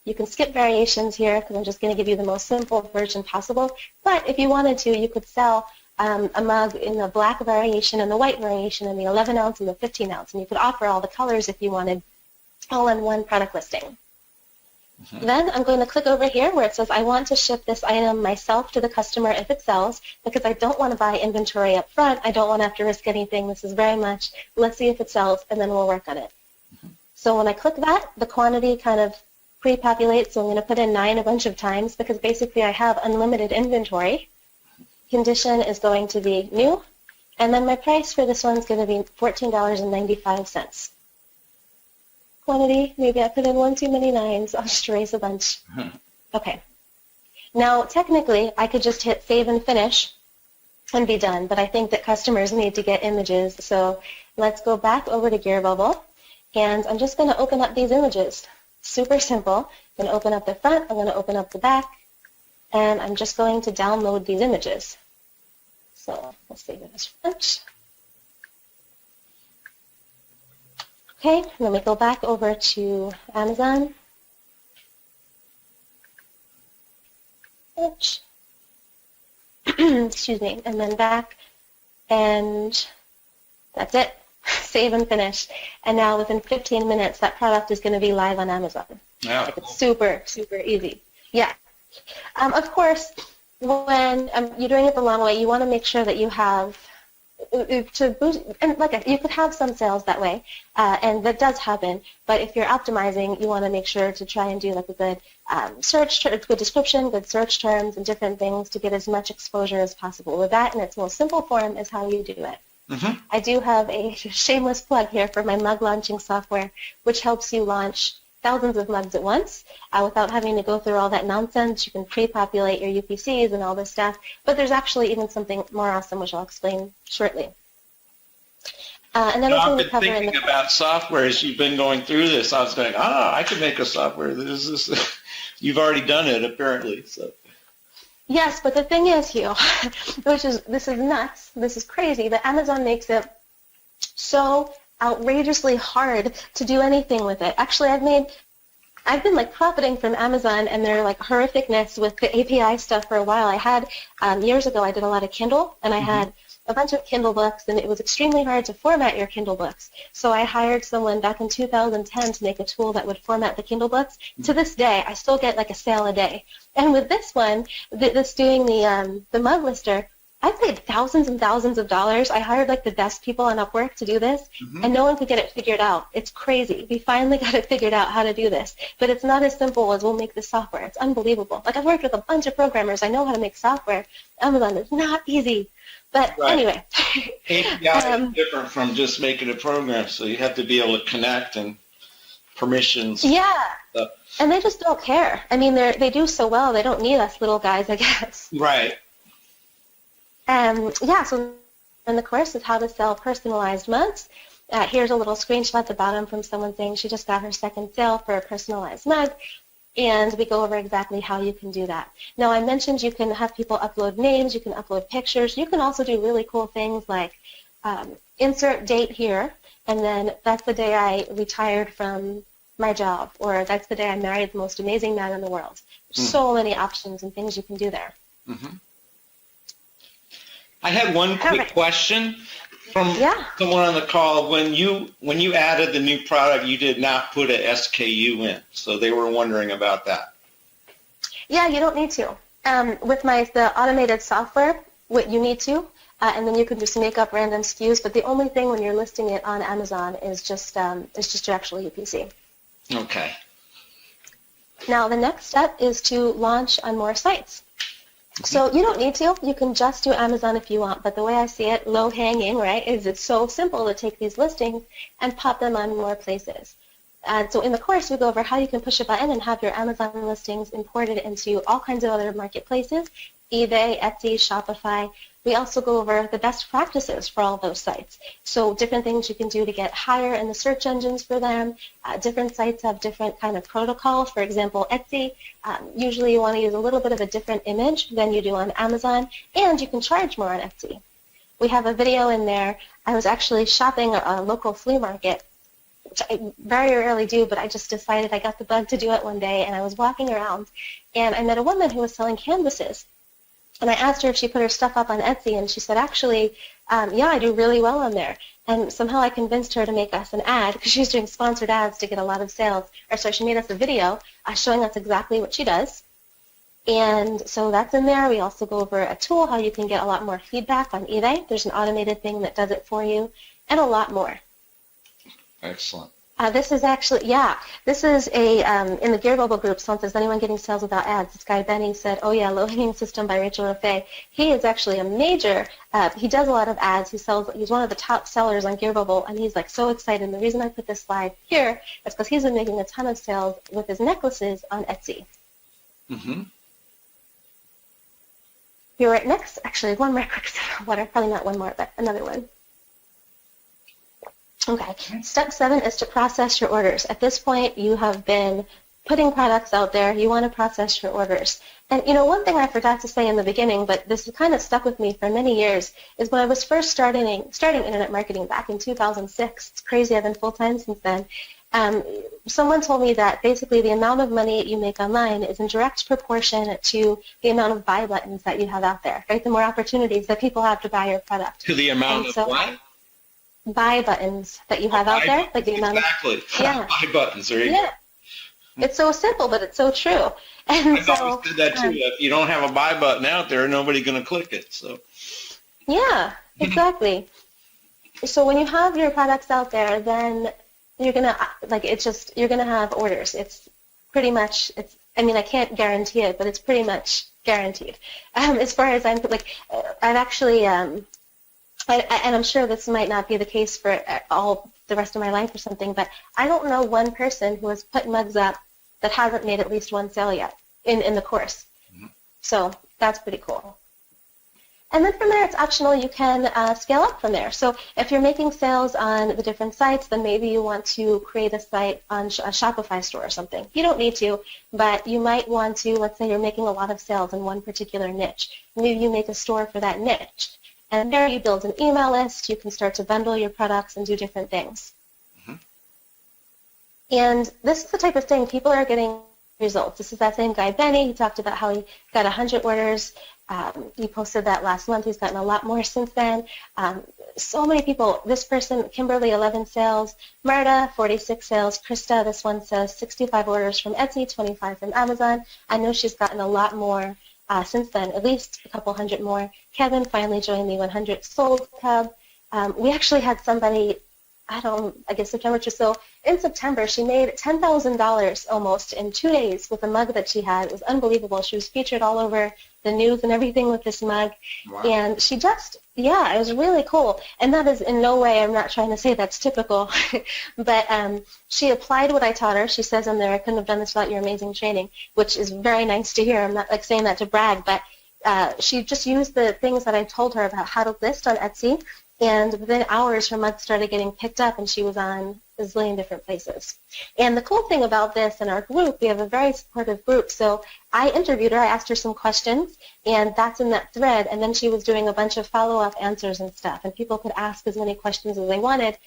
You can skip variations here because I'm just going to give you the most simple version possible. But if you wanted to, you could sell a mug in the black variation and the white variation and the 11 ounce and the 15 ounce. And you could offer all the colors if you wanted, all in one product listing. Then I'm going to click over here where it says I want to ship this item myself to the customer if it sells, because I don't want to buy inventory up front. I don't want to have to risk anything. This is very much, let's see if it sells, and then we'll work on it. So when I click that, the quantity kind of pre-populates, so I'm going to put in 9 a bunch of times because basically I have unlimited inventory. Condition is going to be new, and then my price for this one is going to be $14.95. Quantity, maybe I put in 1 too many 9s. I'll just erase a bunch. Okay. Now, technically, I could just hit save and finish and be done, but I think that customers need to get images. So let's go back over to GearBubble, and I'm just going to open up these images. Super simple. I'm going to open up the front, I'm going to open up the back, and I'm just going to download these images. So let's save it as front. Okay, and then we go back over to Amazon. Oops. Excuse me, and then back, and that's it. Save and finish. And now within 15 minutes, that product is going to be live on Amazon. Yeah. Like it's super, super easy. Yeah. Of course, when you're doing it the long way, you want to make sure that you have to boost, and like you could have some sales that way, and that does happen. But if you're optimizing, you want to make sure to try and do like a good search, good description, good search terms, and different things to get as much exposure as possible. With that, in its most simple form, is how you do it. I do have a shameless plug here for my mug launching software, which helps you launch thousands of mugs at once without having to go through all that nonsense. You can pre-populate your UPCs and all this stuff, but there's actually even something more awesome, which I'll explain shortly. Another thing I've we been cover thinking about software as you've been going through this. I was going, I could make a software. You've already done it, apparently. So. Yes, but the thing is, Hugh, this is nuts, this is crazy, that Amazon makes it so outrageously hard to do anything with it. Actually, I've been like profiting from Amazon and their like horrificness with the API stuff for a while. I had years ago, I did a lot of Kindle, and I had a bunch of Kindle books, and it was extremely hard to format your Kindle books. So I hired someone back in 2010 to make a tool that would format the Kindle books. To this day, I still get like a sale a day. And with this one, this doing the mug lister, I paid thousands and thousands of dollars. I hired like the best people on Upwork to do this, and no one could get it figured out. It's crazy. We finally got it figured out how to do this, but it's not as simple as we'll make this software. It's unbelievable. Like I've worked with a bunch of programmers. I know how to make software. Amazon is not easy. But anyway. API is different from just making a program, so you have to be able to connect and permissions. Yeah, and they just don't care. I mean, they do so well, they don't need us little guys, I guess. Right. Yeah, so in the course is how to sell personalized mugs. Here's a little screenshot at the bottom from someone saying she just got her second sale for a personalized mug, and we go over exactly how you can do that. Now, I mentioned you can have people upload names, you can upload pictures, you can also do really cool things like insert date here, and then that's the day I retired from my job, or that's the day I married the most amazing man in the world. So many options and things you can do there. I had one quick question from someone on the call. When you added the new product, you did not put a SKU in, so they were wondering about that. Yeah, you don't need to. With the automated software, what you need to, and then you can just make up random SKUs. But the only thing when you're listing it on Amazon is just your actual UPC. Okay. Now the next step is to launch on more sites. So you don't need to. You can just do Amazon if you want. But the way I see it, low-hanging, right, is it's so simple to take these listings and pop them on more places. And so in the course, we go over how you can push a button and have your Amazon listings imported into all kinds of other marketplaces, eBay, Etsy, Shopify. We also go over the best practices for all those sites. So different things you can do to get higher in the search engines for them. Different sites have different kind of protocol. For example, Etsy, usually you want to use a little bit of a different image than you do on Amazon, and you can charge more on Etsy. We have a video in there. I was actually shopping at a local flea market which I very rarely do, but I just decided I got the bug to do it one day, and I was walking around, and I met a woman who was selling canvases. And I asked her if she put her stuff up on Etsy, and she said, actually, yeah, I do really well on there. And somehow I convinced her to make us an ad, because she's doing sponsored ads to get a lot of sales. Or so she made us a video showing us exactly what she does. And so that's in there. We also go over a tool, how you can get a lot more feedback on eBay. There's an automated thing that does it for you, and a lot more. Excellent. This is actually, yeah, this is a, in the Gear Bubble group, someone says, anyone getting sales without ads? This guy, Benny, said, oh yeah, Low Hanging System by Rachel Raffay. He is actually a major, he does a lot of ads. He's one of the top sellers on Gear Bubble, and he's like so excited. And the reason I put this slide here is because he's been making a ton of sales with his necklaces on Etsy. Mm-hmm. You're right next. Actually, one more quick sip of water. Probably not one more, but another one. Okay, step 7 is to process your orders. At this point, you have been putting products out there. You want to process your orders. And, you know, one thing I forgot to say in the beginning, but this kind of stuck with me for many years, is when I was first starting internet marketing back in 2006. It's crazy. I've been full-time since then. Someone told me that basically the amount of money you make online is in direct proportion to the amount of buy buttons that you have out there, right? The more opportunities that people have to buy your product. To the amount of what? Buy buttons that you have out there, like the amount exactly. Yeah. Buy buttons. There you go. It's so simple, but it's so true. And I've always said that too. If you don't have a buy button out there, nobody's going to click it. So. Yeah, exactly. So when you have your products out there, then you're gonna you're gonna have orders. It's pretty much I mean, I can't guarantee it, but it's pretty much guaranteed. As far as I've actually. And I'm sure this might not be the case for all the rest of my life or something, but I don't know one person who has put mugs up that hasn't made at least one sale yet in the course. Mm-hmm. So that's pretty cool. And then from there, it's optional. You can scale up from there. So if you're making sales on the different sites, then maybe you want to create a site on a Shopify store or something. You don't need to, but you might want to, let's say you're making a lot of sales in one particular niche. Maybe you make a store for that niche. And there you build an email list. You can start to bundle your products and do different things. Mm-hmm. And this is the type of thing people are getting results. This is that same guy, Benny. He talked about how he got 100 orders. He posted that last month. He's gotten a lot more since then. So many people. This person, Kimberly, 11 sales. Marta, 46 sales. Krista, this one says 65 orders from Etsy, 25 from Amazon. I know she's gotten a lot more. Since then, at least a couple hundred more. Kevin finally joined the 100 Sold Club. We actually had somebody, I guess September or so. In September, she made $10,000 almost in 2 days with a mug that she had. It was unbelievable. She was featured all over the news and everything with this mug. Wow. And she just, it was really cool. And that is in no way, I'm not trying to say that's typical, but she applied what I taught her. She says in there, I couldn't have done this without your amazing training, which is very nice to hear. I'm not like saying that to brag, but she just used the things that I told her about how to list on Etsy, and within hours her mug started getting picked up, and she was on a zillion different places. And the cool thing about this in our group, we have a very supportive group, so I interviewed her, I asked her some questions, and that's in that thread, and then she was doing a bunch of follow-up answers and stuff, and people could ask as many questions as they wanted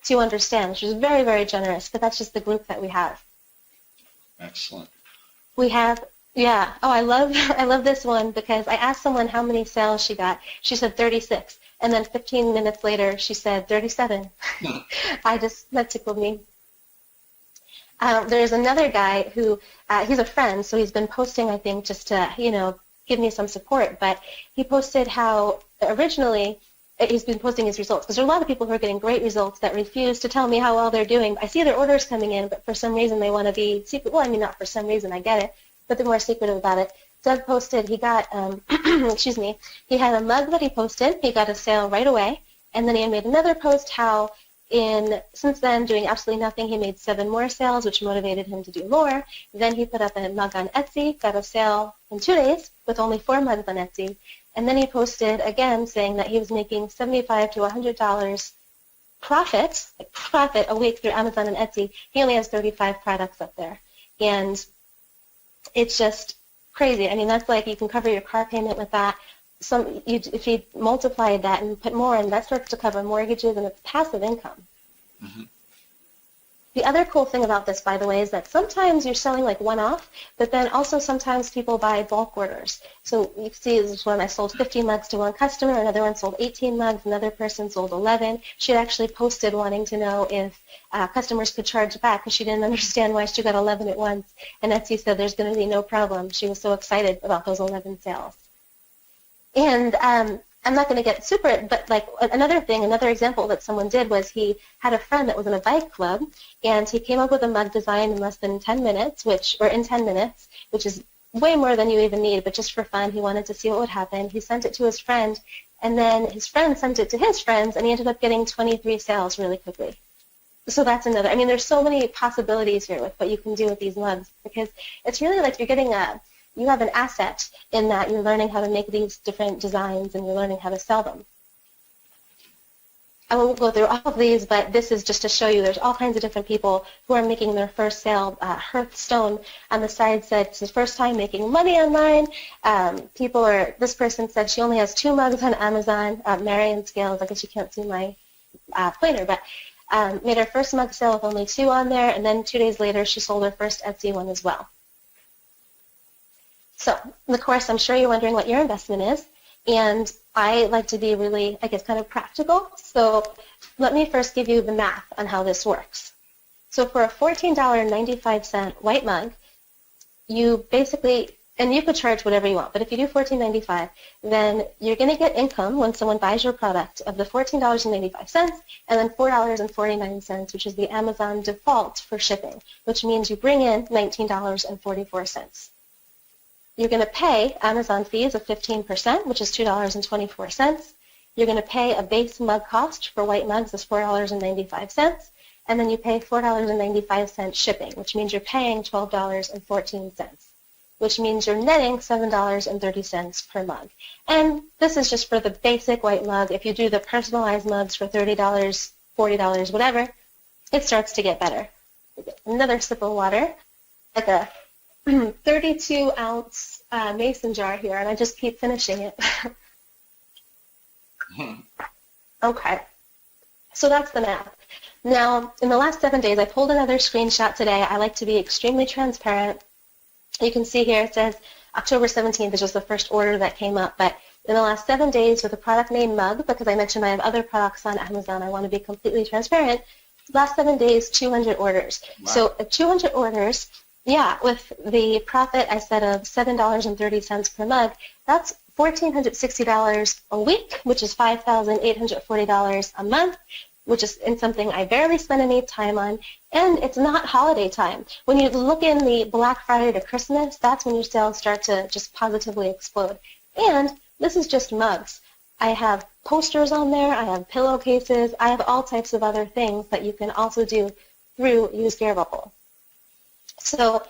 to understand. She was very, very generous, but that's just the group that we have. Excellent. We have, I love this one because I asked someone how many sales she got. She said 36. And then 15 minutes later, she said 37. That tickled me. There's another guy who, he's a friend, so he's been posting, I think, just to, give me some support. But he posted how originally he's been posting his results. Because there are a lot of people who are getting great results that refuse to tell me how well they're doing. I see their orders coming in, but for some reason they want to be secret. Well, I mean, not for some reason, I get it, but they're more secretive about it. Doug posted he got, he had a mug that he posted. He got a sale right away. And then he made another post how since then, doing absolutely nothing, he made 7 more sales, which motivated him to do more. Then he put up a mug on Etsy, got a sale in 2 days with only 4 mugs on Etsy. And then he posted again saying that he was making $75 to $100 profit a week through Amazon and Etsy. He only has 35 products up there. And it's just crazy. I mean, that's like you can cover your car payment with that. If you multiply that and put more in, that starts to cover mortgages, and it's passive income. Mm-hmm. The other cool thing about this, by the way, is that sometimes you're selling like one-off, but then also sometimes people buy bulk orders. So you see this one, I sold 50 mugs to one customer, another one sold 18 mugs, another person sold 11. She had actually posted wanting to know if customers could charge back because she didn't understand why she got 11 at once. And Etsy said there's going to be no problem. She was so excited about those 11 sales. And I'm not going to get super, but like another example that someone did was he had a friend that was in a bike club, and he came up with a mug design in less than 10 minutes, which is way more than you even need, but just for fun, he wanted to see what would happen. He sent it to his friend, and then his friend sent it to his friends, and he ended up getting 23 sales really quickly. So that's another, I mean, there's so many possibilities here with what you can do with these mugs, because it's really like you're getting you have an asset in that you're learning how to make these different designs and you're learning how to sell them. I won't go through all of these, but this is just to show you there's all kinds of different people who are making their first sale. Hearthstone on the side said it's his first time making money online. This person said she only has 2 mugs on Amazon. Marion Scales, I guess you can't see my pointer, but made her first mug sale with only 2 on there, and then 2 days later she sold her first Etsy one as well. So, of course, I'm sure you're wondering what your investment is, and I like to be really, I guess, kind of practical. So let me first give you the math on how this works. So for a $14.95 white mug, you basically, and you could charge whatever you want, but if you do $14.95, then you're going to get income when someone buys your product of the $14.95 and then $4.49, which is the Amazon default for shipping, which means you bring in $19.44. You're going to pay Amazon fees of 15%, which is $2.24. You're going to pay a base mug cost for white mugs is $4.95, and then you pay $4.95 shipping, which means you're paying $12.14, which means you're netting $7.30 per mug. And this is just for the basic white mug. If you do the personalized mugs for $30, $40, whatever, it starts to get better. Another sip of water, like a 32-ounce mason jar here, and I just keep finishing it. Okay, so that's the math. Now, in the last 7 days, I pulled another screenshot today. I like to be extremely transparent. You can see here it says October 17th is just the first order that came up, but in the last 7 days with the product name Mug, because I mentioned I have other products on Amazon, I want to be completely transparent. Last 7 days, 200 orders. Wow. So 200 orders. Yeah, with the profit I said of $7.30 per mug, that's $1,460 a week, which is $5,840 a month, which is in something I barely spend any time on, and it's not holiday time. When you look in the Black Friday to Christmas, that's when your sales start to just positively explode. And this is just mugs. I have posters on there, I have pillowcases, I have all types of other things that you can also do through Use Gearbubble. So,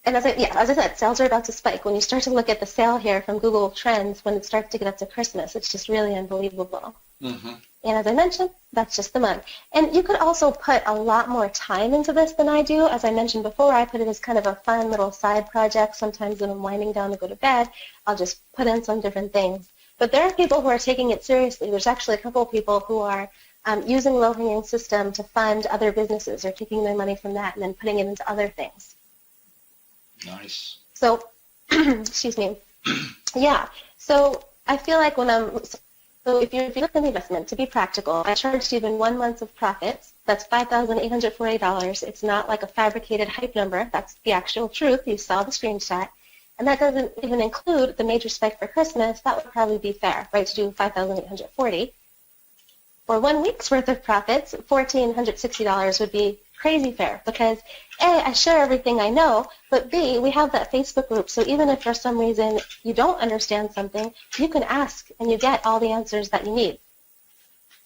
and as I said, sales are about to spike. When you start to look at the sale here from Google Trends, when it starts to get up to Christmas, it's just really unbelievable. Mm-hmm. And as I mentioned, that's just the mug. And you could also put a lot more time into this than I do. As I mentioned before, I put it as kind of a fun little side project. Sometimes when I'm winding down to go to bed, I'll just put in some different things. But there are people who are taking it seriously. There's actually a couple of people who are using low-hanging system to fund other businesses or taking their money from that and then putting it into other things. Nice. So, excuse me. Yeah. So I feel like if you look at the investment, to be practical, I charged even 1 month of profits. That's $5,840. It's not like a fabricated hype number. That's the actual truth. You saw the screenshot. And that doesn't even include the major spike for Christmas. That would probably be fair, right, to do $5,840. For 1 week's worth of profits, $1,460 would be crazy fair because A, I share everything I know, but B, we have that Facebook group, so even if for some reason you don't understand something, you can ask and you get all the answers that you need.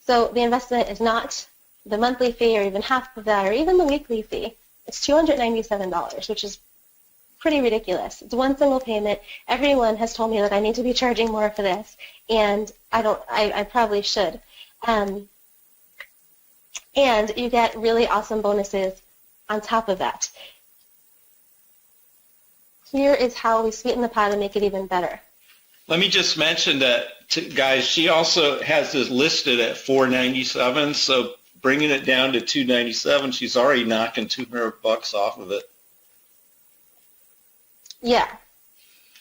So the investment is not the monthly fee or even half of that or even the weekly fee. It's $297, which is pretty ridiculous. It's one single payment. Everyone has told me that I need to be charging more for this, and I probably should. And you get really awesome bonuses on top of that. Here is how we sweeten the pot and make it even better. Let me just mention that, guys, she also has this listed at $497, so bringing it down to $297. She's already knocking $200 off of it. Yeah.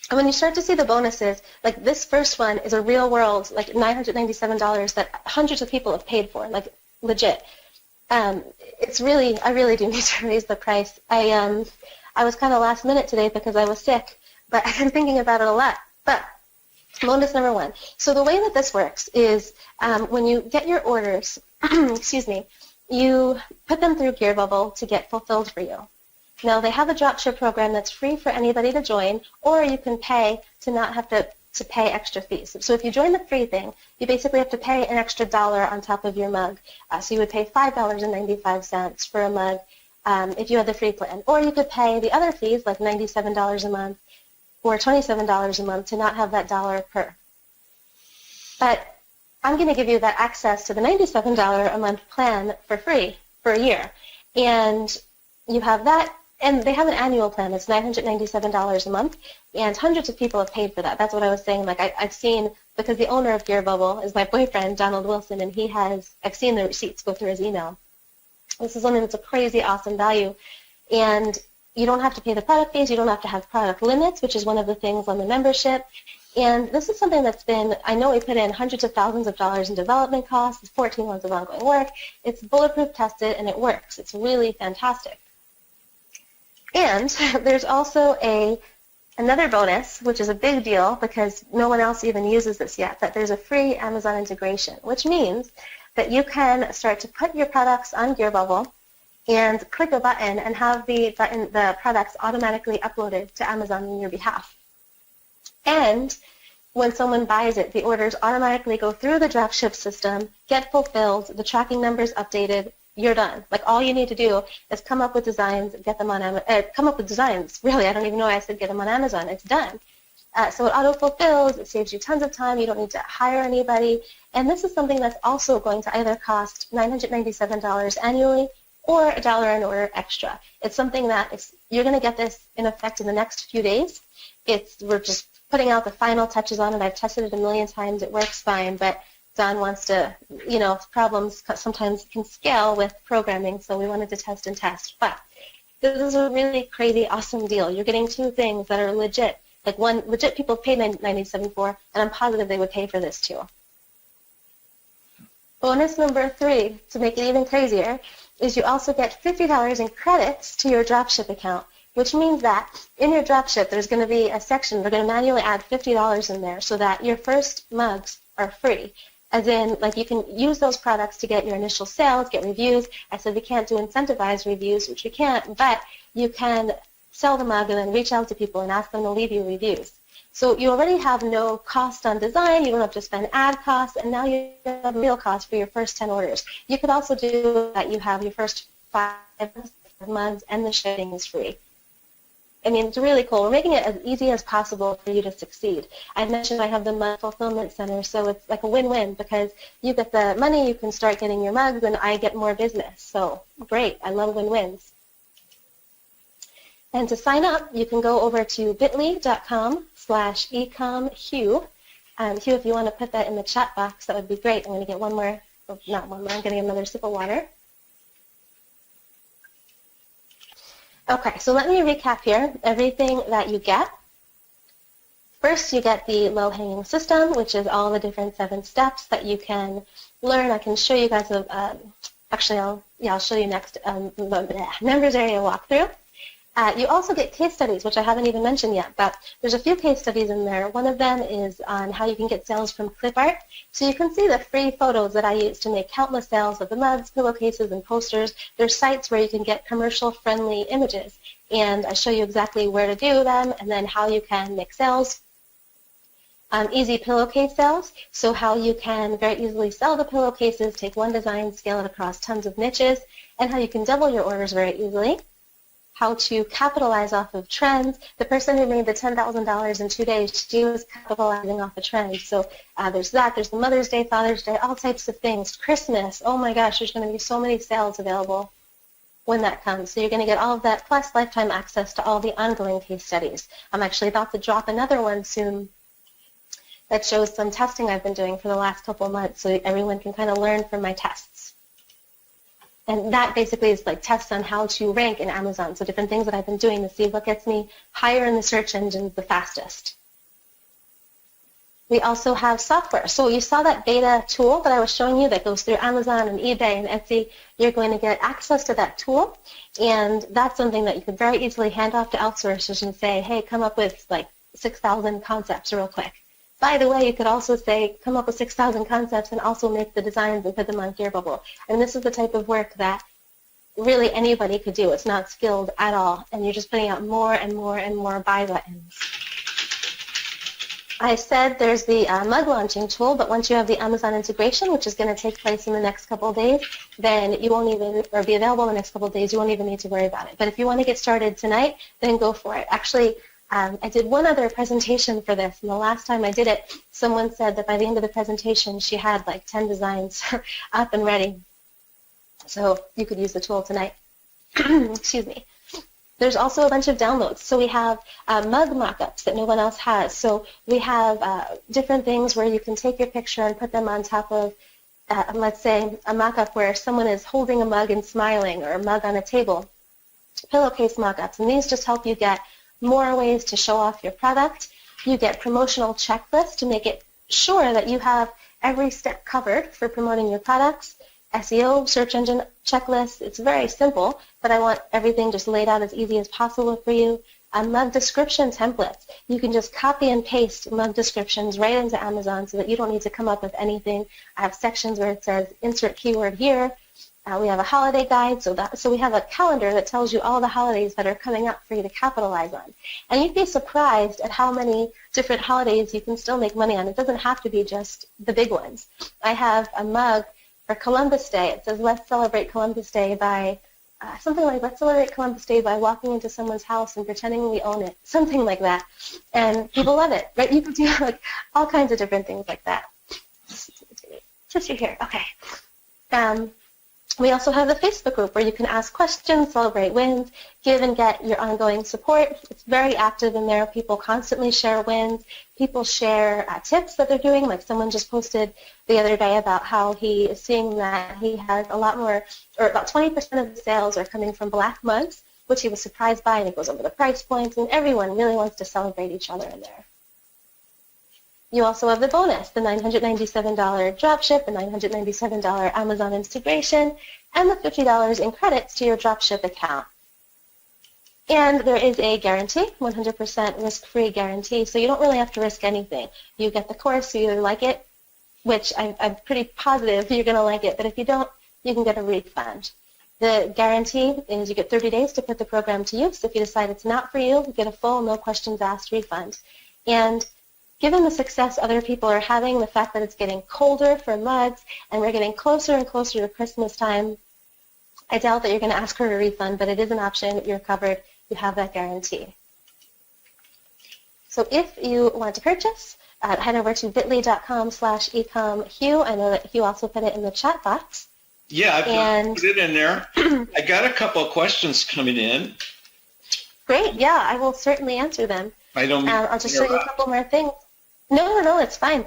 And when you start to see the bonuses, like this first one is a real world, like $997 that hundreds of people have paid for, like legit. It's really, I really do need to raise the price. I was kind of last minute today because I was sick, but I've been thinking about it a lot. But bonus number one. So the way that this works is when you get your orders, excuse me, you put them through GearBubble to get fulfilled for you. Now, they have a dropship program that's free for anybody to join, or you can pay to not have to pay extra fees. So if you join the free thing, you basically have to pay an extra $1 on top of your mug. So you would pay $5.95 for a mug if you had the free plan. Or you could pay the other fees, like $97 a month or $27 a month, to not have that dollar per. But I'm going to give you that access to the $97 a month plan for free for a year. And you have that. And they have an annual plan that's $997 a month, and hundreds of people have paid for that. That's what I was saying. Like I've seen, because the owner of GearBubble is my boyfriend, Donald Wilson, and I've seen the receipts go through his email. This is something that's a crazy awesome value, and you don't have to pay the product fees. You don't have to have product limits, which is one of the things on the membership. And this is something that's been, I know we put in hundreds of thousands of dollars in development costs, 14 months of ongoing work. It's bulletproof tested, and it works. It's really fantastic. And there's also another bonus, which is a big deal because no one else even uses this yet, that there's a free Amazon integration, which means that you can start to put your products on GearBubble and click a button and have the products automatically uploaded to Amazon on your behalf. And when someone buys it, the orders automatically go through the dropship system, get fulfilled, the tracking numbers updated, you're done. Like all you need to do is come up with designs, get them on Amazon. Come up with designs. Really, I don't even know why I said get them on Amazon. It's done. So it auto-fulfills. It saves you tons of time. You don't need to hire anybody. And this is something that's also going to either cost $997 annually or $1 an order extra. It's something that you're going to get this in effect in the next few days. We're just putting out the final touches on it. I've tested it a million times. It works fine, but Don wants to, problems sometimes can scale with programming, so we wanted to test and test. But this is a really crazy, awesome deal. You're getting two things that are legit. Like one, legit people paid $997 for, and I'm positive they would pay for this too. Bonus number 3, to make it even crazier, is you also get $50 in credits to your dropship account, which means that in your dropship there's going to be a section, they're going to manually add $50 in there so that your first mugs are free. As in, like, you can use those products to get your initial sales, get reviews. I said we can't do incentivized reviews, which we can't, but you can sell the mug and then reach out to people and ask them to leave you reviews. So you already have no cost on design. You don't have to spend ad costs, and now you have a real cost for your first 10 orders. You could also do that. You have your first 5 mugs, and the shipping is free. I mean, it's really cool. We're making it as easy as possible for you to succeed. I mentioned I have the mug fulfillment center, so it's like a win-win because you get the money, you can start getting your mugs, and I get more business. So great. I love win-wins. And to sign up, you can go over to bit.ly.com/ecomhugh. Hugh, if you want to put that in the chat box, that would be great. I'm going to get I'm going to get another sip of water. Okay, so let me recap here everything that you get. First, you get the low-hanging system, which is all the different 7 steps that you can learn. I can show you guys. I'll show you next. Members area walkthrough. You also get case studies, which I haven't even mentioned yet, but there's a few case studies in there. One of them is on how you can get sales from clip art. So you can see the free photos that I use to make countless sales of the mugs, pillowcases, and posters. There's sites where you can get commercial-friendly images, and I show you exactly where to do them and then how you can make sales. Easy pillowcase sales, so how you can very easily sell the pillowcases, take one design, scale it across tons of niches, and how you can double your orders very easily. How to capitalize off of trends. The person who made the $10,000 in 2 days, she was capitalizing off a trend. So there's that. There's the Mother's Day, Father's Day, all types of things. Christmas. Oh my gosh, there's going to be so many sales available when that comes. So you're going to get all of that, plus lifetime access to all the ongoing case studies. I'm actually about to drop another one soon that shows some testing I've been doing for the last couple of months so everyone can kind of learn from my tests. And that basically is like tests on how to rank in Amazon. So different things that I've been doing to see what gets me higher in the search engines the fastest. We also have software. So you saw that beta tool that I was showing you that goes through Amazon and eBay and Etsy. You're going to get access to that tool, and that's something that you can very easily hand off to outsourcers and say, hey, come up with like 6,000 concepts real quick. By the way, you could also say, come up with 6,000 concepts and also make the designs and put them on Gearbubble. And this is the type of work that really anybody could do. It's not skilled at all, and you're just putting out more and more and more buy buttons. I said there's the mug launching tool, but once you have the Amazon integration, which is going to take place in the next couple of days, then you won't even, or be available in the next couple of days, you won't even need to worry about it. But if you want to get started tonight, then go for it. Actually, I did one other presentation for this, and the last time I did it, someone said that by the end of the presentation, she had like 10 designs up and ready. So you could use the tool tonight. Excuse me. There's also a bunch of downloads. So we have mug mockups that no one else has. So we have different things where you can take your picture and put them on top of, let's say, a mockup where someone is holding a mug and smiling, or a mug on a table. Pillowcase mockups. And these just help you get more ways to show off your product. You get promotional checklists to make it sure that you have every step covered for promoting your products. SEO, search engine checklist. It's very simple, but I want everything just laid out as easy as possible for you. Mug description templates. You can just copy and paste mug descriptions right into Amazon so that you don't need to come up with anything. I have sections where it says insert keyword here. We have a holiday guide, so we have a calendar that tells you all the holidays that are coming up for you to capitalize on. And you'd be surprised at how many different holidays you can still make money on. It doesn't have to be just the big ones. I have a mug for Columbus Day. It says, let's celebrate Columbus Day by, something like, let's celebrate Columbus Day by walking into someone's house and pretending we own it, something like that. And people love it, right? You can do like all kinds of different things like that. Just here, okay. We also have the Facebook group where you can ask questions, celebrate wins, give and get your ongoing support. It's very active in there. People constantly share wins. People share tips that they're doing. Like someone just posted the other day about how he is seeing that he has a lot more, or about 20% of the sales are coming from black mugs, which he was surprised by, and he goes over the price points, and everyone really wants to celebrate each other in there. You also have the bonus, the $997 dropship, the $997 Amazon integration, and the $50 in credits to your dropship account. And there is a guarantee, 100% risk-free guarantee, so you don't really have to risk anything. You get the course, you either like it, which I'm pretty positive you're going to like it, but if you don't, you can get a refund. The guarantee is you get 30 days to put the program to use. If you decide it's not for you, you get a full, no questions asked refund. And given the success other people are having, the fact that it's getting colder for mugs, and we're getting closer and closer to Christmas time, I doubt that you're going to ask for a refund, but it is an option. You're covered. You have that guarantee. So if you want to purchase, head over to bit.ly.com/ecomhugh. I know that Hugh also put it in the chat box. Yeah, I put it in there. I got a couple of questions coming in. Great. Yeah, I will certainly answer them. I'll just show you a couple more things. No, it's fine.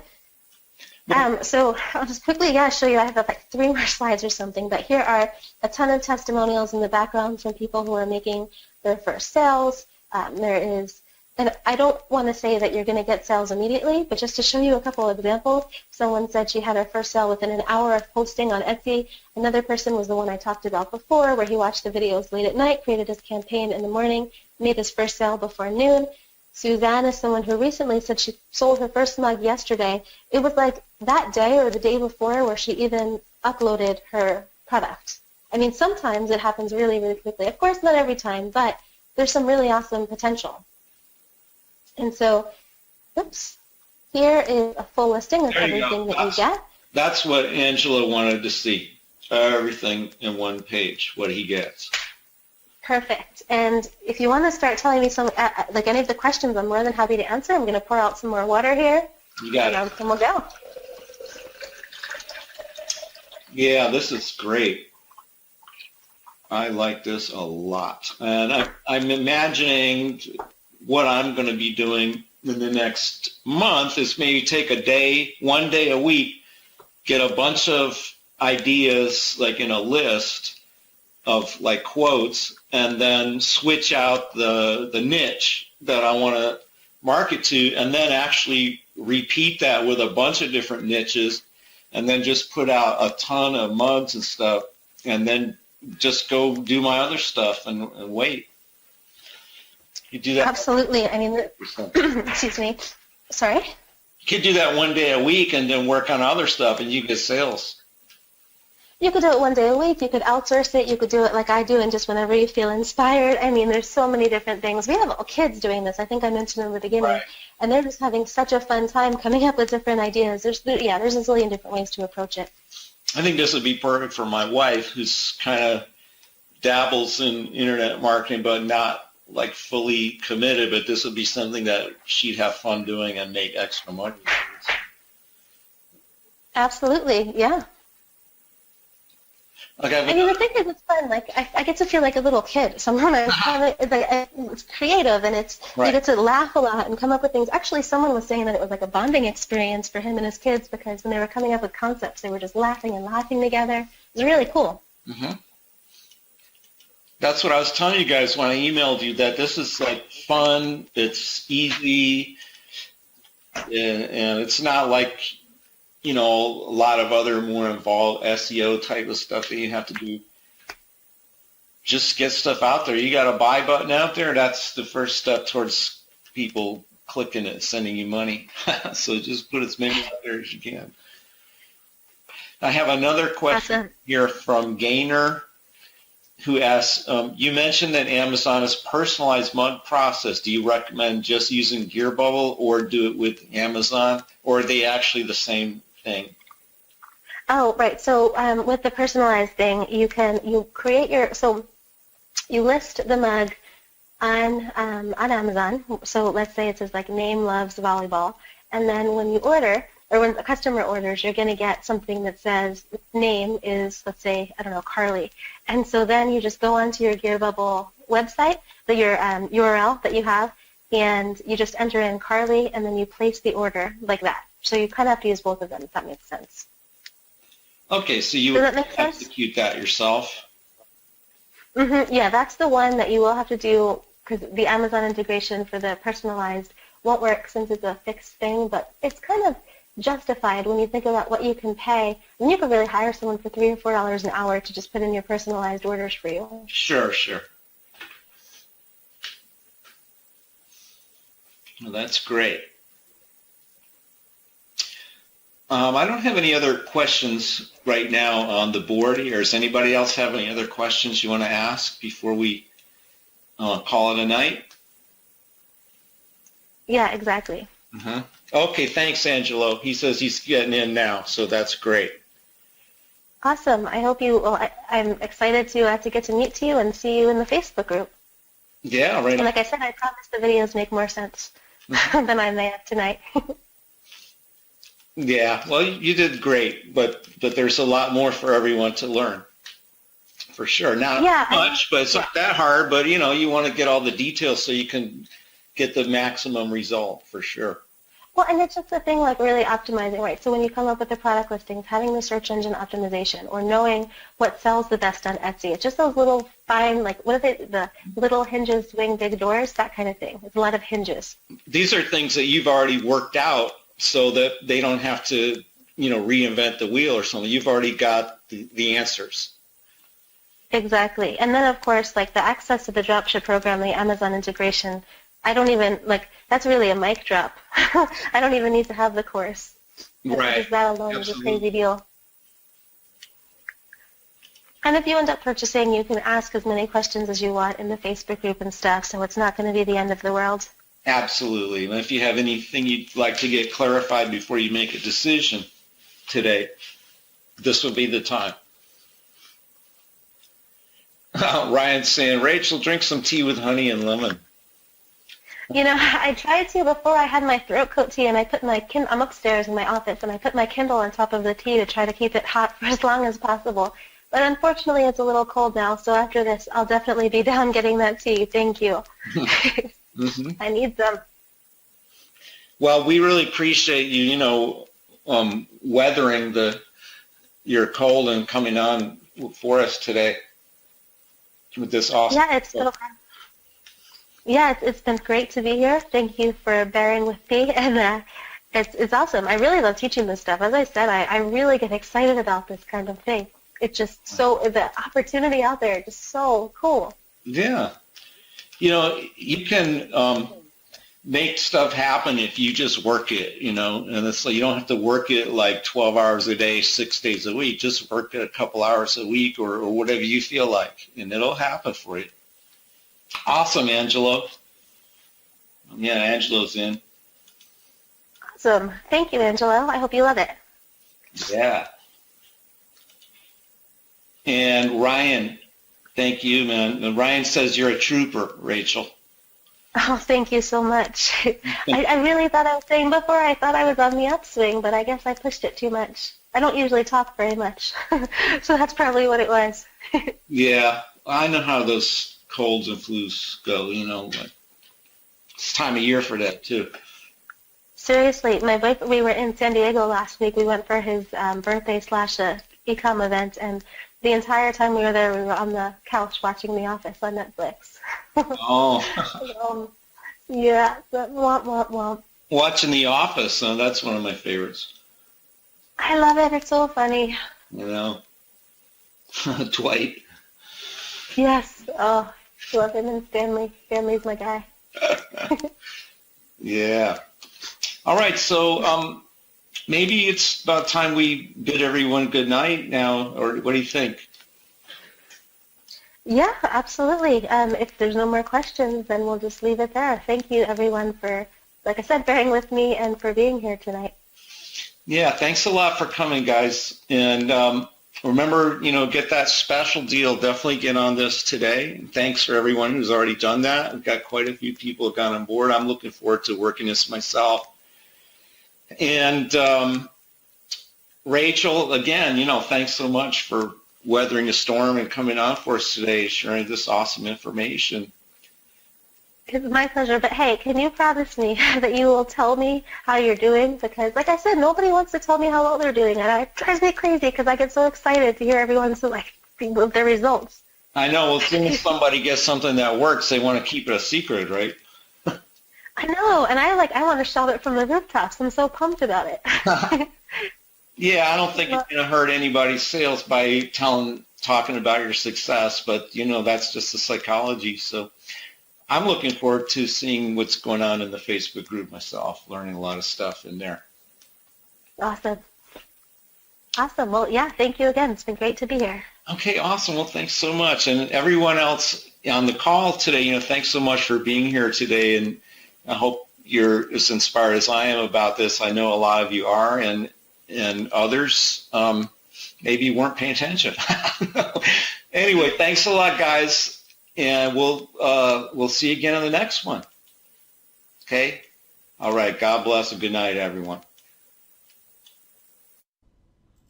So I'll just quickly, show you. I have like 3 more slides or something, but here are a ton of testimonials in the background from people who are making their first sales. And I don't want to say that you're going to get sales immediately, but just to show you a couple of examples, someone said she had her first sale within an hour of posting on Etsy. Another person was the one I talked about before, where he watched the videos late at night, created his campaign in the morning, made his first sale before noon. Suzanne is someone who recently said she sold her first mug yesterday. It was like that day or the day before where she even uploaded her product. I mean, sometimes it happens really, really quickly. Of course, not every time, but there's some really awesome potential. And so, here is a full listing of everything that you get. That's what Angela wanted to see, everything in one page, what he gets. Perfect. And if you want to start telling me some, like any of the questions, I'm more than happy to answer. I'm going to pour out some more water here. You got it. And we'll go. Yeah, this is great. I like this a lot. And I'm imagining what I'm going to be doing in the next month is maybe take one day a week, get a bunch of ideas like in a list, of like quotes, and then switch out the niche that I want to market to, and then actually repeat that with a bunch of different niches, and then just put out a ton of mugs and stuff, and then just go do my other stuff and wait. You do that. Absolutely. I mean, excuse me. Sorry? You could do that one day a week and then work on other stuff, and you get sales. You could do it one day a week. You could outsource it. You could do it like I do, and just whenever you feel inspired. I mean, there's so many different things. We have kids doing this. I think I mentioned in the beginning, Right. And they're just having such a fun time coming up with different ideas. There's a zillion different ways to approach it. I think this would be perfect for my wife, who's kind of dabbles in internet marketing, but not like fully committed. But this would be something that she'd have fun doing and make extra money. Absolutely, yeah. Okay, I mean, the thing is, it's fun. Like, I get to feel like a little kid. Someone it's creative, and it's Right. you get to laugh a lot and come up with things. Actually, someone was saying that it was like a bonding experience for him and his kids, because when they were coming up with concepts, they were just laughing and laughing together. It was really cool. Mm-hmm. That's what I was telling you guys when I emailed you, that this is like fun, it's easy, and it's not like, you know, a lot of other more involved SEO type of stuff that you have to do. Just get stuff out there. You got a buy button out there. That's the first step towards people clicking it, sending you money. So just put as many out there as you can. I have another question here from Gainer, who asks, you mentioned that Amazon has personalized mug process. Do you recommend just using GearBubble or do it with Amazon, or are they actually the same thing? Oh, right. So with the personalized thing, you create you list the mug on Amazon. So let's say it says like name loves volleyball, and then when you order, or when the customer orders, you're going to get something that says name is, let's say, I don't know, Carly. And so then you just go onto your GearBubble website, your URL that you have, and you just enter in Carly, and then you place the order like that. So you kind of have to use both of them, if that makes sense. Okay, so you would execute that yourself? Mm-hmm. Yeah, that's the one that you will have to do, because the Amazon integration for the personalized won't work since it's a fixed thing, but it's kind of justified when you think about what you can pay. And you could really hire someone for $3 or $4 an hour to just put in your personalized orders for you. Sure. Well, that's great. I don't have any other questions right now on the board here. Does anybody else have any other questions you want to ask before we call it a night? Yeah, exactly. Uh-huh. Okay, thanks, Angelo. He says he's getting in now, so that's great. Awesome. I hope you. Well, I'm excited to get to meet you and see you in the Facebook group. Yeah, right. And like I said, I promise the videos make more sense than I may have tonight. Yeah, well, you did great, but there's a lot more for everyone to learn, for sure. Not much, but it's not that hard. But you want to get all the details so you can get the maximum result, for sure. Well, and it's just the thing, like really optimizing, right? So when you come up with the product listings, having the search engine optimization, or knowing what sells the best on Etsy, it's just those little fine, like what are they, the little hinges swing big doors, that kind of thing. It's a lot of hinges. These are things that you've already worked out so that they don't have to, reinvent the wheel or something. You've already got the answers. Exactly. And then, of course, like the access to the dropship program, the Amazon integration, I don't even, that's really a mic drop. I don't even need to have the course. Right. Because that alone is a crazy deal. And if you end up purchasing, you can ask as many questions as you want in the Facebook group and stuff, so it's not going to be the end of the world. Absolutely. And if you have anything you'd like to get clarified before you make a decision today, this would be the time. Ryan's saying, Rachel, drink some tea with honey and lemon. I tried to before I had my throat coat tea, and I put I'm upstairs in my office, and I put my Kindle on top of the tea to try to keep it hot for as long as possible. But unfortunately, it's a little cold now, so after this, I'll definitely be down getting that tea. Thank you. Mm-hmm. I need some. Well, we really appreciate you, weathering your cold and coming on for us today. with this awesome Yeah, it's so fun. Yeah, it's been great to be here. Thank you for bearing with me, and it's awesome. I really love teaching this stuff. As I said, I really get excited about this kind of thing. It's just the opportunity out there is just so cool. Yeah. You can make stuff happen if you just work it, and it's like you don't have to work it like 12 hours a day, 6 days a week. Just work it a couple hours a week or whatever you feel like, and it'll happen for you. Awesome, Angelo. Yeah, Angelo's in. Awesome. Thank you, Angelo. I hope you love it. Yeah. And Ryan, thank you, man. And Ryan says you're a trooper, Rachel. Oh, thank you so much. I really thought I was saying before, I thought I was on the upswing, but I guess I pushed it too much. I don't usually talk very much, so that's probably what it was. Yeah, I know how those colds and flus go, but it's time of year for that, too. Seriously, my boyfriend, we were in San Diego last week. We went for his birthday / ecom event, and the entire time we were there, we were on the couch watching The Office on Netflix. Oh. Yeah, womp, womp, womp. Watching The Office, that's one of my favorites. I love it. It's so funny. Dwight. Yes. Oh, love him and Stanley. Stanley's my guy. Yeah. All right, so maybe it's about time we bid everyone good night now, or what do you think? Yeah, absolutely. If there's no more questions, then we'll just leave it there. Thank you, everyone, for, like I said, bearing with me and for being here tonight. Yeah, thanks a lot for coming, guys. And remember, get that special deal. Definitely get on this today. And thanks for everyone who's already done that. We've got quite a few people who have gone on board. I'm looking forward to working this myself. And Rachel, again, thanks so much for weathering the storm and coming on for us today, sharing this awesome information. It's my pleasure. But hey, can you promise me that you will tell me how you're doing? Because, like I said, nobody wants to tell me how well they're doing, and it drives me crazy because I get so excited to hear everyone's their results. I know. Well, as soon as somebody gets something that works, they want to keep it a secret, right? I know, and I want to shout it from the rooftops. I'm so pumped about it. Yeah, I don't think it's going to hurt anybody's sales by talking about your success, but that's just the psychology. So I'm looking forward to seeing what's going on in the Facebook group myself, learning a lot of stuff in there. Awesome. Well, yeah, thank you again. It's been great to be here. Okay, awesome. Well, thanks so much. And everyone else on the call today, thanks so much for being here today. And I hope you're as inspired as I am about this. I know a lot of you are, and others maybe weren't paying attention. Anyway, thanks a lot, guys, and we'll see you again on the next one. Okay? All right. God bless and good night, everyone.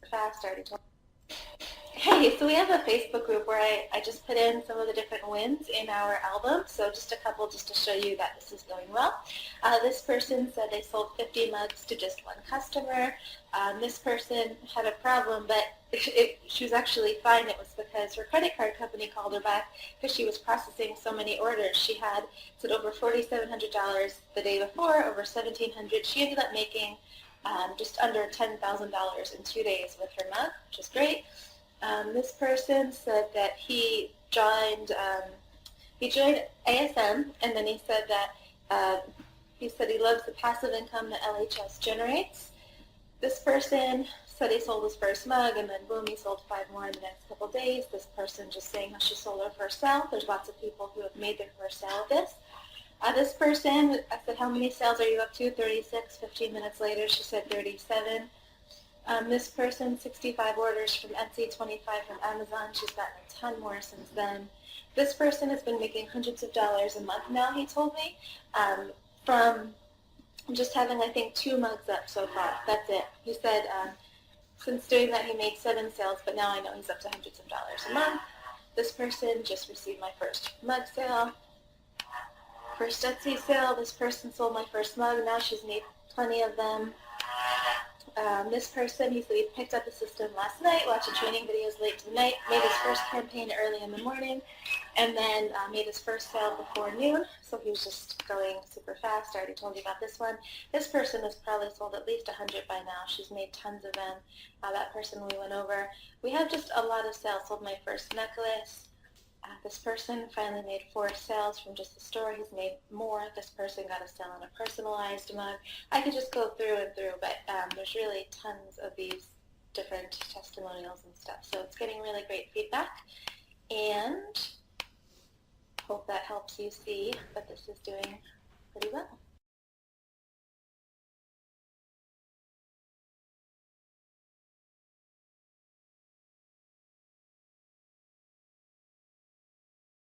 Fast, already told. Hey, so we have a Facebook group where I just put in some of the different wins in our album, so just a couple just to show you that this is going well. This person said they sold 50 mugs to just one customer. This person had a problem, but she was actually fine. It was because her credit card company called her back because she was processing so many orders. She had said over $4,700 the day before, over $1,700. She ended up making just under $10,000 in 2 days with her mug, which is great. This person said that he joined ASM, and then he said that he loves the passive income that LHS generates. This person said he sold his first mug, and then boom, he sold 5 more in the next couple of days. This person just saying how she sold her first sale. There's lots of people who have made their first sale of this. This person, I said, how many sales are you up to? 36. 15 minutes later, she said 37. This person, 65 orders from Etsy, 25 from Amazon. She's gotten a ton more since then. This person has been making hundreds of dollars a month now, he told me, from just having, I think, 2 mugs up so far. That's it. He said since doing that, he made 7 sales, but now I know he's up to hundreds of dollars a month. This person just received my first mug sale. First Etsy sale, this person sold my first mug. Now she's made plenty of them. This person, he said he picked up the system last night, watching training videos late to the night, made his first campaign early in the morning, and then made his first sale before noon, so he was just going super fast. I already told you about this one. This person has probably sold at least 100 by now. She's made tons of them. That person we went over. We have just a lot of sales. Sold my first necklace. This person finally made 4 sales from just the store. He's made more. This person got a sale on a personalized mug. I could just go through and through, but there's really tons of these different testimonials and stuff. So it's getting really great feedback, and hope that helps you see that this is doing pretty well.